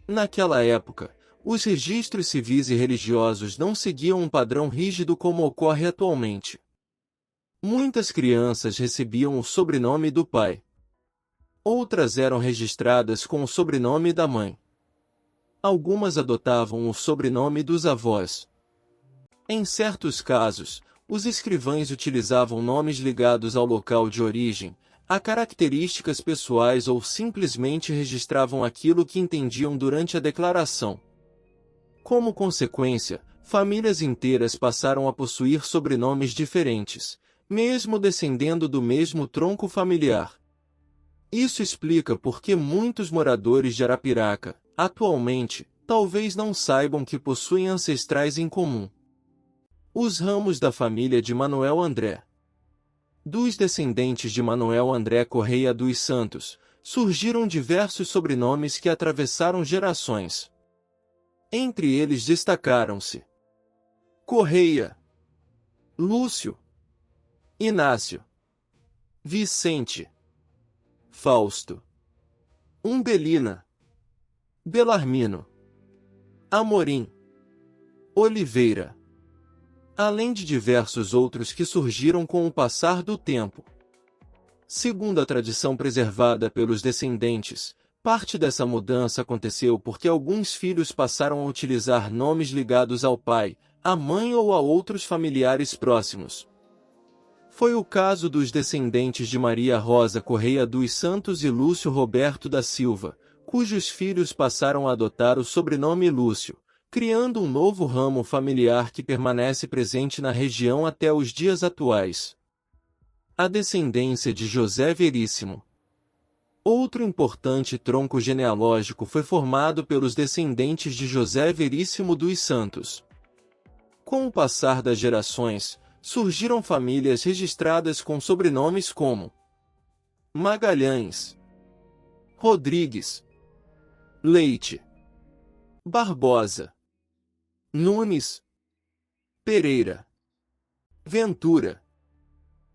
Naquela época, os registros civis e religiosos não seguiam um padrão rígido como ocorre atualmente. Muitas crianças recebiam o sobrenome do pai. Outras eram registradas com o sobrenome da mãe. Algumas adotavam o sobrenome dos avós. Em certos casos, os escrivães utilizavam nomes ligados ao local de origem, a características pessoais ou simplesmente registravam aquilo que entendiam durante a declaração. Como consequência, famílias inteiras passaram a possuir sobrenomes diferentes, mesmo descendendo do mesmo tronco familiar. Isso explica por que muitos moradores de Arapiraca, atualmente, talvez não saibam que possuem ancestrais em comum. Os ramos da família de Manuel André. Dos descendentes de Manuel André Correia dos Santos, surgiram diversos sobrenomes que atravessaram gerações. Entre eles destacaram-se Correia, Lúcio, Inácio, Vicente, Fausto, Umbelina, Belarmino, Amorim, Oliveira, além de diversos outros que surgiram com o passar do tempo. Segundo a tradição preservada pelos descendentes, parte dessa mudança aconteceu porque alguns filhos passaram a utilizar nomes ligados ao pai, à mãe ou a outros familiares próximos. Foi o caso dos descendentes de Maria Rosa Correia dos Santos e Lúcio Roberto da Silva, cujos filhos passaram a adotar o sobrenome Lúcio, criando um novo ramo familiar que permanece presente na região até os dias atuais. A descendência de José Veríssimo. Outro importante tronco genealógico foi formado pelos descendentes de José Veríssimo dos Santos. Com o passar das gerações, surgiram famílias registradas com sobrenomes como Magalhães, Rodrigues, Leite, Barbosa, Nunes, Pereira, Ventura,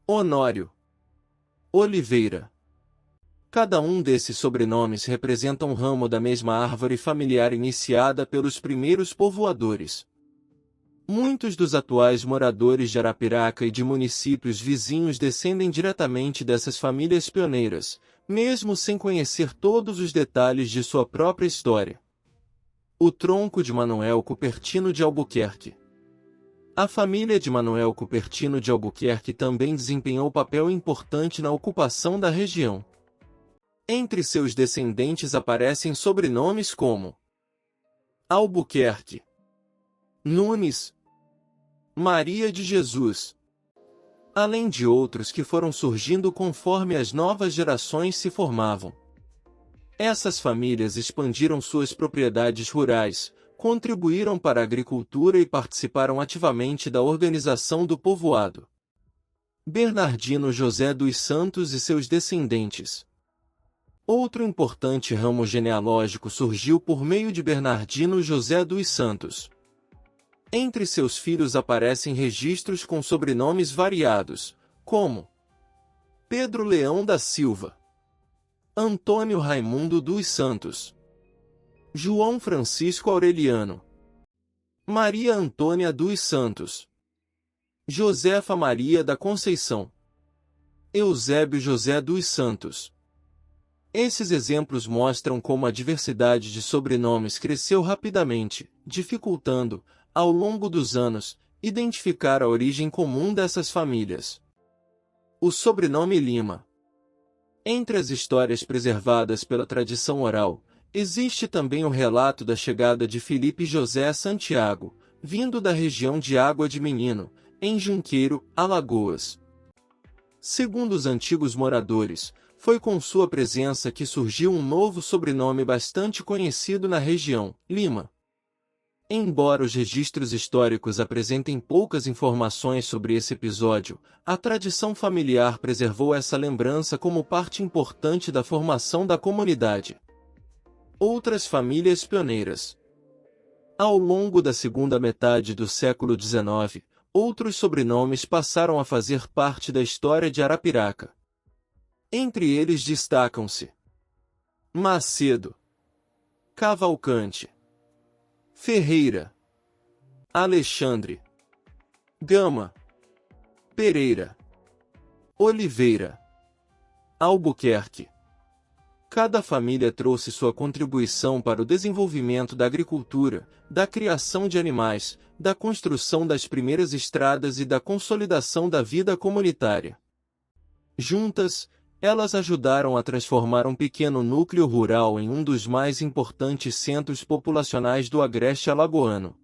Honório, Oliveira. Cada um desses sobrenomes representa um ramo da mesma árvore familiar iniciada pelos primeiros povoadores. Muitos dos atuais moradores de Arapiraca e de municípios vizinhos descendem diretamente dessas famílias pioneiras, mesmo sem conhecer todos os detalhes de sua própria história. O tronco de Manuel Cupertino de Albuquerque. A família de Manuel Cupertino de Albuquerque também desempenhou papel importante na ocupação da região. Entre seus descendentes aparecem sobrenomes como Albuquerque, Nunes, Maria de Jesus, além de outros que foram surgindo conforme as novas gerações se formavam. Essas famílias expandiram suas propriedades rurais, contribuíram para a agricultura e participaram ativamente da organização do povoado. Bernardino José dos Santos e seus descendentes. Outro importante ramo genealógico surgiu por meio de Bernardino José dos Santos. Entre seus filhos aparecem registros com sobrenomes variados, como Pedro Leão da Silva, Antônio Raimundo dos Santos, João Francisco Aureliano, Maria Antônia dos Santos, Josefa Maria da Conceição, Eusébio José dos Santos. Esses exemplos mostram como a diversidade de sobrenomes cresceu rapidamente, dificultando, ao longo dos anos, identificar a origem comum dessas famílias. O sobrenome Lima. Entre as histórias preservadas pela tradição oral, existe também o relato da chegada de Felipe José Santiago, vindo da região de Água de Menino, em Junqueiro, Alagoas. Segundo os antigos moradores, foi com sua presença que surgiu um novo sobrenome bastante conhecido na região, Lima. Embora os registros históricos apresentem poucas informações sobre esse episódio, a tradição familiar preservou essa lembrança como parte importante da formação da comunidade. Outras famílias pioneiras. Ao longo da segunda metade do século XIX, outros sobrenomes passaram a fazer parte da história de Arapiraca. Entre eles destacam-se Macedo, Cavalcante, Ferreira, Alexandre, Gama, Pereira, Oliveira, Albuquerque. Cada família trouxe sua contribuição para o desenvolvimento da agricultura, da criação de animais, da construção das primeiras estradas e da consolidação da vida comunitária. Juntas, elas ajudaram a transformar um pequeno núcleo rural em um dos mais importantes centros populacionais do agreste alagoano.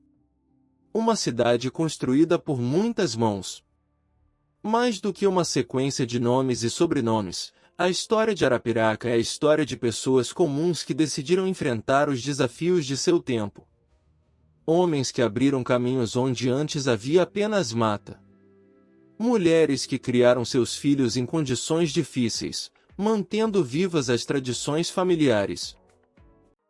Uma cidade construída por muitas mãos. Mais do que uma sequência de nomes e sobrenomes, a história de Arapiraca é a história de pessoas comuns que decidiram enfrentar os desafios de seu tempo. Homens que abriram caminhos onde antes havia apenas mata. Mulheres que criaram seus filhos em condições difíceis, mantendo vivas as tradições familiares.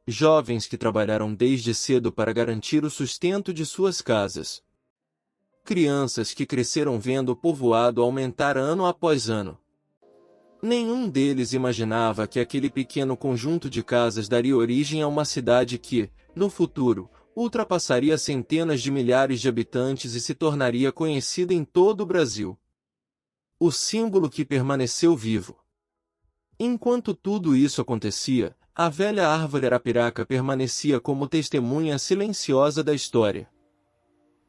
Jovens que trabalharam desde cedo para garantir o sustento de suas casas. Crianças que cresceram vendo o povoado aumentar ano após ano. Nenhum deles imaginava que aquele pequeno conjunto de casas daria origem a uma cidade que, no futuro, ultrapassaria centenas de milhares de habitantes e se tornaria conhecida em todo o Brasil. O símbolo que permaneceu vivo. Enquanto tudo isso acontecia, a velha árvore Arapiraca permanecia como testemunha silenciosa da história.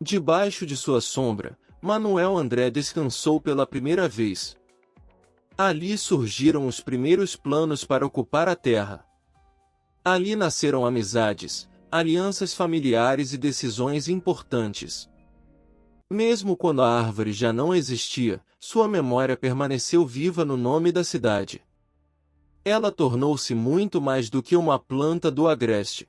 Debaixo de sua sombra, Manuel André descansou pela primeira vez. Ali surgiram os primeiros planos para ocupar a terra. Ali nasceram amizades, alianças familiares e decisões importantes. Mesmo quando a árvore já não existia, sua memória permaneceu viva no nome da cidade. Ela tornou-se muito mais do que uma planta do agreste.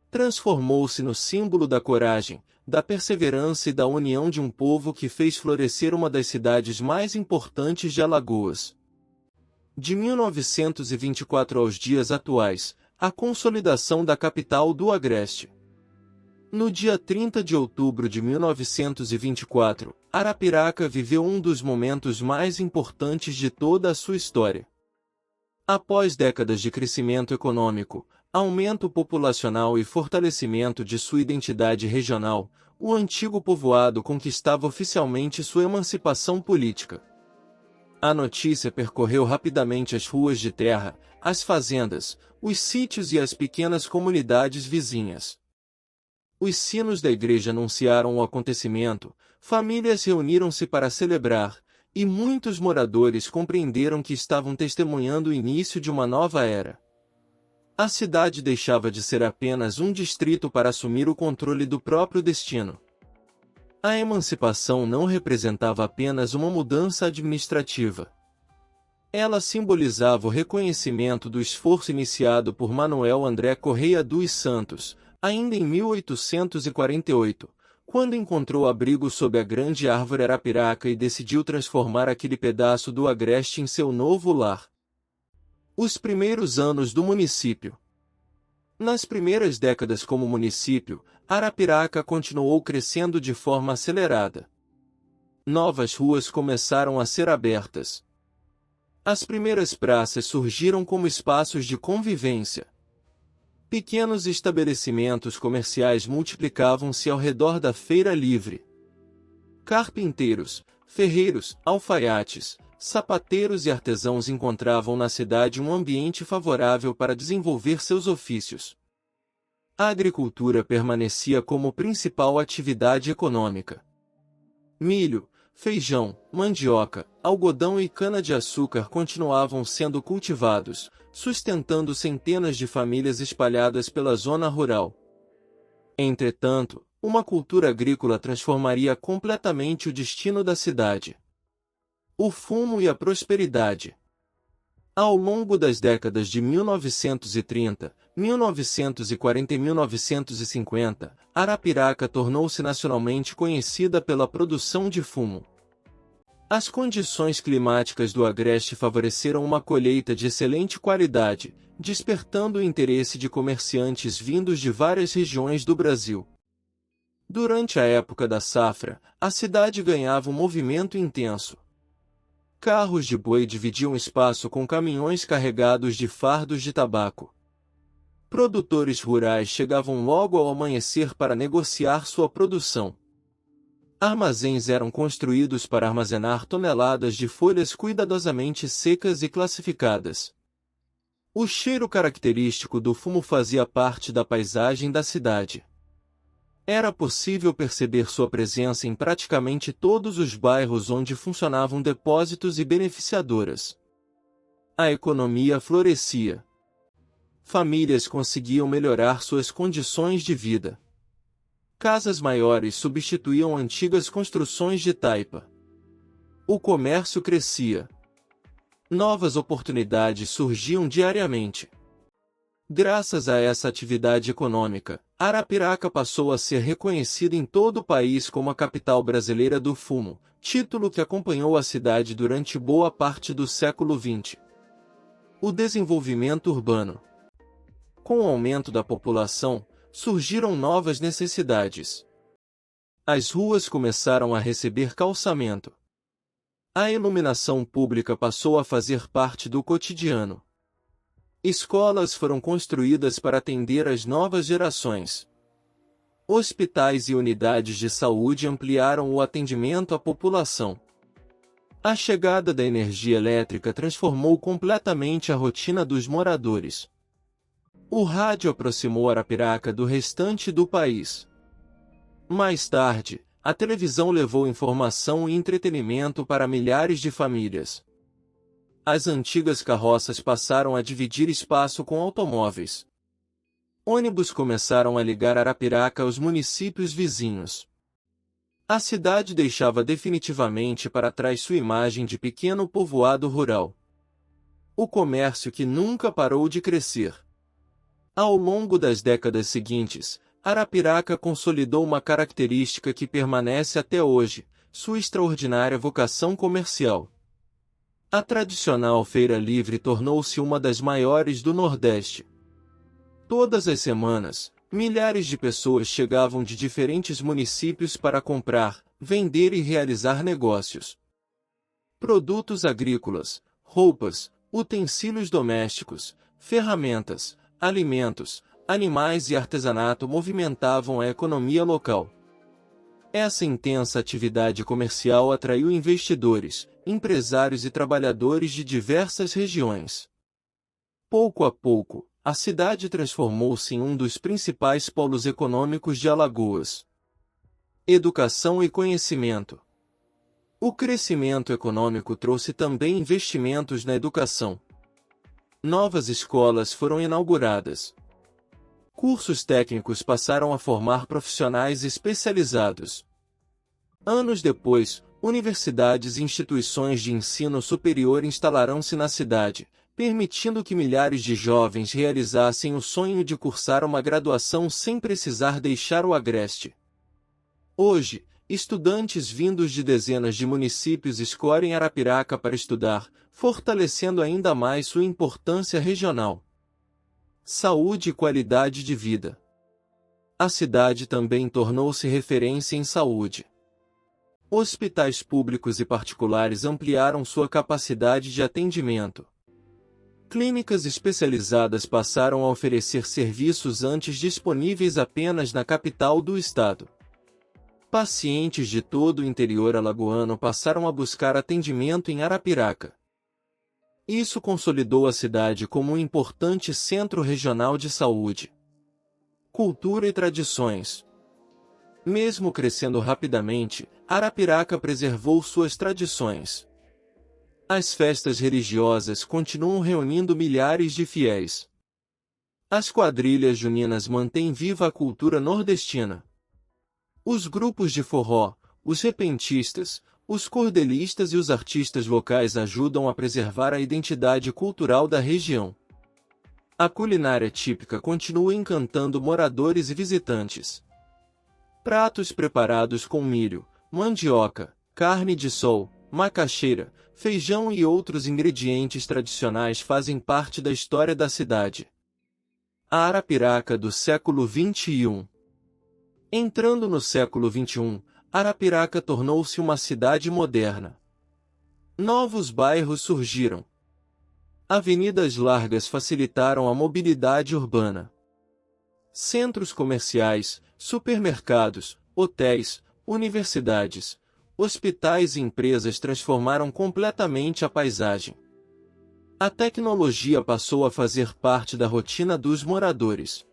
Transformou-se no símbolo da coragem, da perseverança e da união de um povo que fez florescer uma das cidades mais importantes de Alagoas. De 1924 aos dias atuais, a consolidação da capital do agreste. No dia 30 de outubro de 1924, Arapiraca viveu um dos momentos mais importantes de toda a sua história. Após décadas de crescimento econômico, aumento populacional e fortalecimento de sua identidade regional, o antigo povoado conquistava oficialmente sua emancipação política. A notícia percorreu rapidamente as ruas de terra, as fazendas, os sítios e as pequenas comunidades vizinhas. Os sinos da igreja anunciaram o acontecimento, famílias reuniram-se para celebrar, e muitos moradores compreenderam que estavam testemunhando o início de uma nova era. A cidade deixava de ser apenas um distrito para assumir o controle do próprio destino. A emancipação não representava apenas uma mudança administrativa. Ela simbolizava o reconhecimento do esforço iniciado por Manuel André Correia dos Santos, ainda em 1848, quando encontrou abrigo sob a grande árvore Arapiraca e decidiu transformar aquele pedaço do agreste em seu novo lar. Os primeiros anos do município. Nas primeiras décadas como município, Arapiraca continuou crescendo de forma acelerada. Novas ruas começaram a ser abertas. As primeiras praças surgiram como espaços de convivência. Pequenos estabelecimentos comerciais multiplicavam-se ao redor da feira livre. Carpinteiros, ferreiros, alfaiates, sapateiros e artesãos encontravam na cidade um ambiente favorável para desenvolver seus ofícios. A agricultura permanecia como principal atividade econômica. Milho, feijão, mandioca, algodão e cana-de-açúcar continuavam sendo cultivados, sustentando centenas de famílias espalhadas pela zona rural. Entretanto, uma cultura agrícola transformaria completamente o destino da cidade. O fumo e a prosperidade. Ao longo das décadas de 1930, 1940 e 1950, Arapiraca tornou-se nacionalmente conhecida pela produção de fumo. As condições climáticas do Agreste favoreceram uma colheita de excelente qualidade, despertando o interesse de comerciantes vindos de várias regiões do Brasil. Durante a época da safra, a cidade ganhava um movimento intenso. Carros de boi dividiam espaço com caminhões carregados de fardos de tabaco. Produtores rurais chegavam logo ao amanhecer para negociar sua produção. Armazéns eram construídos para armazenar toneladas de folhas cuidadosamente secas e classificadas. O cheiro característico do fumo fazia parte da paisagem da cidade. Era possível perceber sua presença em praticamente todos os bairros onde funcionavam depósitos e beneficiadoras. A economia florescia. Famílias conseguiam melhorar suas condições de vida. Casas maiores substituíam antigas construções de taipa. O comércio crescia. Novas oportunidades surgiam diariamente. Graças a essa atividade econômica, Arapiraca passou a ser reconhecida em todo o país como a capital brasileira do fumo, título que acompanhou a cidade durante boa parte do século XX. O desenvolvimento urbano. Com o aumento da população, surgiram novas necessidades. As ruas começaram a receber calçamento. A iluminação pública passou a fazer parte do cotidiano. Escolas foram construídas para atender às novas gerações. Hospitais e unidades de saúde ampliaram o atendimento à população. A chegada da energia elétrica transformou completamente a rotina dos moradores. O rádio aproximou Arapiraca do restante do país. Mais tarde, a televisão levou informação e entretenimento para milhares de famílias. As antigas carroças passaram a dividir espaço com automóveis. Ônibus começaram a ligar Arapiraca aos municípios vizinhos. A cidade deixava definitivamente para trás sua imagem de pequeno povoado rural. O comércio que nunca parou de crescer. Ao longo das décadas seguintes, Arapiraca consolidou uma característica que permanece até hoje, sua extraordinária vocação comercial. A tradicional Feira Livre tornou-se uma das maiores do Nordeste. Todas as semanas, milhares de pessoas chegavam de diferentes municípios para comprar, vender e realizar negócios. Produtos agrícolas, roupas, utensílios domésticos, ferramentas, alimentos, animais e artesanato movimentavam a economia local. Essa intensa atividade comercial atraiu investidores, empresários e trabalhadores de diversas regiões. Pouco a pouco, a cidade transformou-se em um dos principais polos econômicos de Alagoas. Educação e conhecimento. O crescimento econômico trouxe também investimentos na educação. Novas escolas foram inauguradas. Cursos técnicos passaram a formar profissionais especializados. Anos depois, universidades e instituições de ensino superior instalaram-se na cidade, permitindo que milhares de jovens realizassem o sonho de cursar uma graduação sem precisar deixar o Agreste. Hoje, estudantes vindos de dezenas de municípios escolhem Arapiraca para estudar, fortalecendo ainda mais sua importância regional. Saúde e qualidade de vida. A cidade também tornou-se referência em saúde. Hospitais públicos e particulares ampliaram sua capacidade de atendimento. Clínicas especializadas passaram a oferecer serviços antes disponíveis apenas na capital do estado. Pacientes de todo o interior alagoano passaram a buscar atendimento em Arapiraca. Isso consolidou a cidade como um importante centro regional de saúde. Cultura e tradições. Mesmo crescendo rapidamente, Arapiraca preservou suas tradições. As festas religiosas continuam reunindo milhares de fiéis. As quadrilhas juninas mantêm viva a cultura nordestina. Os grupos de forró, os repentistas, os cordelistas e os artistas locais ajudam a preservar a identidade cultural da região. A culinária típica continua encantando moradores e visitantes. Pratos preparados com milho, mandioca, carne de sol, macaxeira, feijão e outros ingredientes tradicionais fazem parte da história da cidade. A Arapiraca do século XXI. Entrando no século XXI, Arapiraca tornou-se uma cidade moderna. Novos bairros surgiram. Avenidas largas facilitaram a mobilidade urbana. Centros comerciais, supermercados, hotéis, universidades, hospitais e empresas transformaram completamente a paisagem. A tecnologia passou a fazer parte da rotina dos moradores.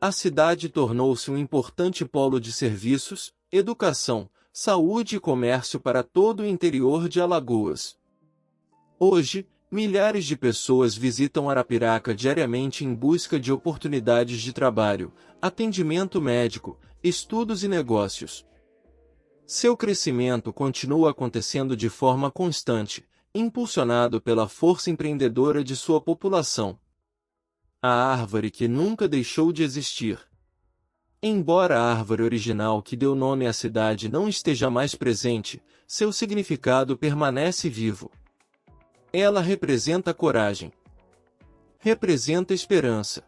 A cidade tornou-se um importante polo de serviços, educação, saúde e comércio para todo o interior de Alagoas. Hoje, milhares de pessoas visitam Arapiraca diariamente em busca de oportunidades de trabalho, atendimento médico, estudos e negócios. Seu crescimento continua acontecendo de forma constante, impulsionado pela força empreendedora de sua população. A árvore que nunca deixou de existir. Embora a árvore original que deu nome à cidade não esteja mais presente, seu significado permanece vivo. Ela representa coragem. Representa esperança.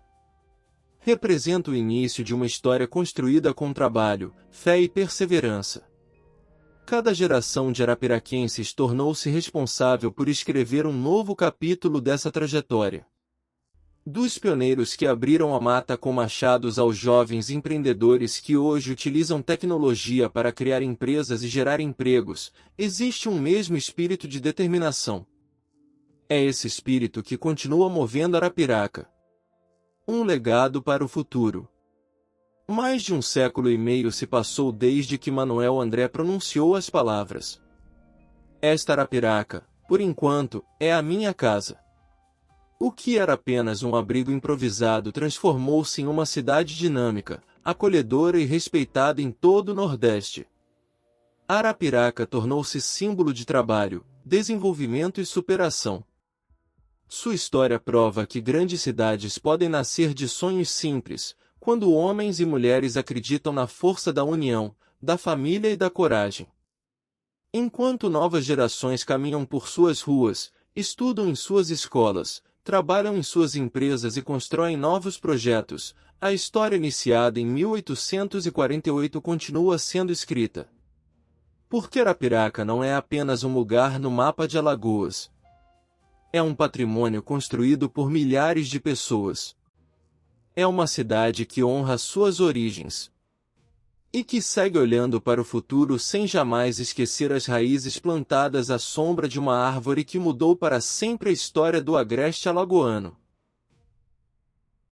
Representa o início de uma história construída com trabalho, fé e perseverança. Cada geração de arapiraquenses tornou-se responsável por escrever um novo capítulo dessa trajetória. Dos pioneiros que abriram a mata com machados aos jovens empreendedores que hoje utilizam tecnologia para criar empresas e gerar empregos, existe um mesmo espírito de determinação. É esse espírito que continua movendo Arapiraca. Um legado para o futuro. Mais de 1 século e meio se passou desde que Manuel André pronunciou as palavras: "Esta Arapiraca, por enquanto, é a minha casa." O que era apenas um abrigo improvisado transformou-se em uma cidade dinâmica, acolhedora e respeitada em todo o Nordeste. Arapiraca tornou-se símbolo de trabalho, desenvolvimento e superação. Sua história prova que grandes cidades podem nascer de sonhos simples, quando homens e mulheres acreditam na força da união, da família e da coragem. Enquanto novas gerações caminham por suas ruas, estudam em suas escolas, trabalham em suas empresas e constroem novos projetos, a história iniciada em 1848 continua sendo escrita. Porque Arapiraca não é apenas um lugar no mapa de Alagoas. É um patrimônio construído por milhares de pessoas. É uma cidade que honra suas origens. E que segue olhando para o futuro sem jamais esquecer as raízes plantadas à sombra de uma árvore que mudou para sempre a história do agreste alagoano.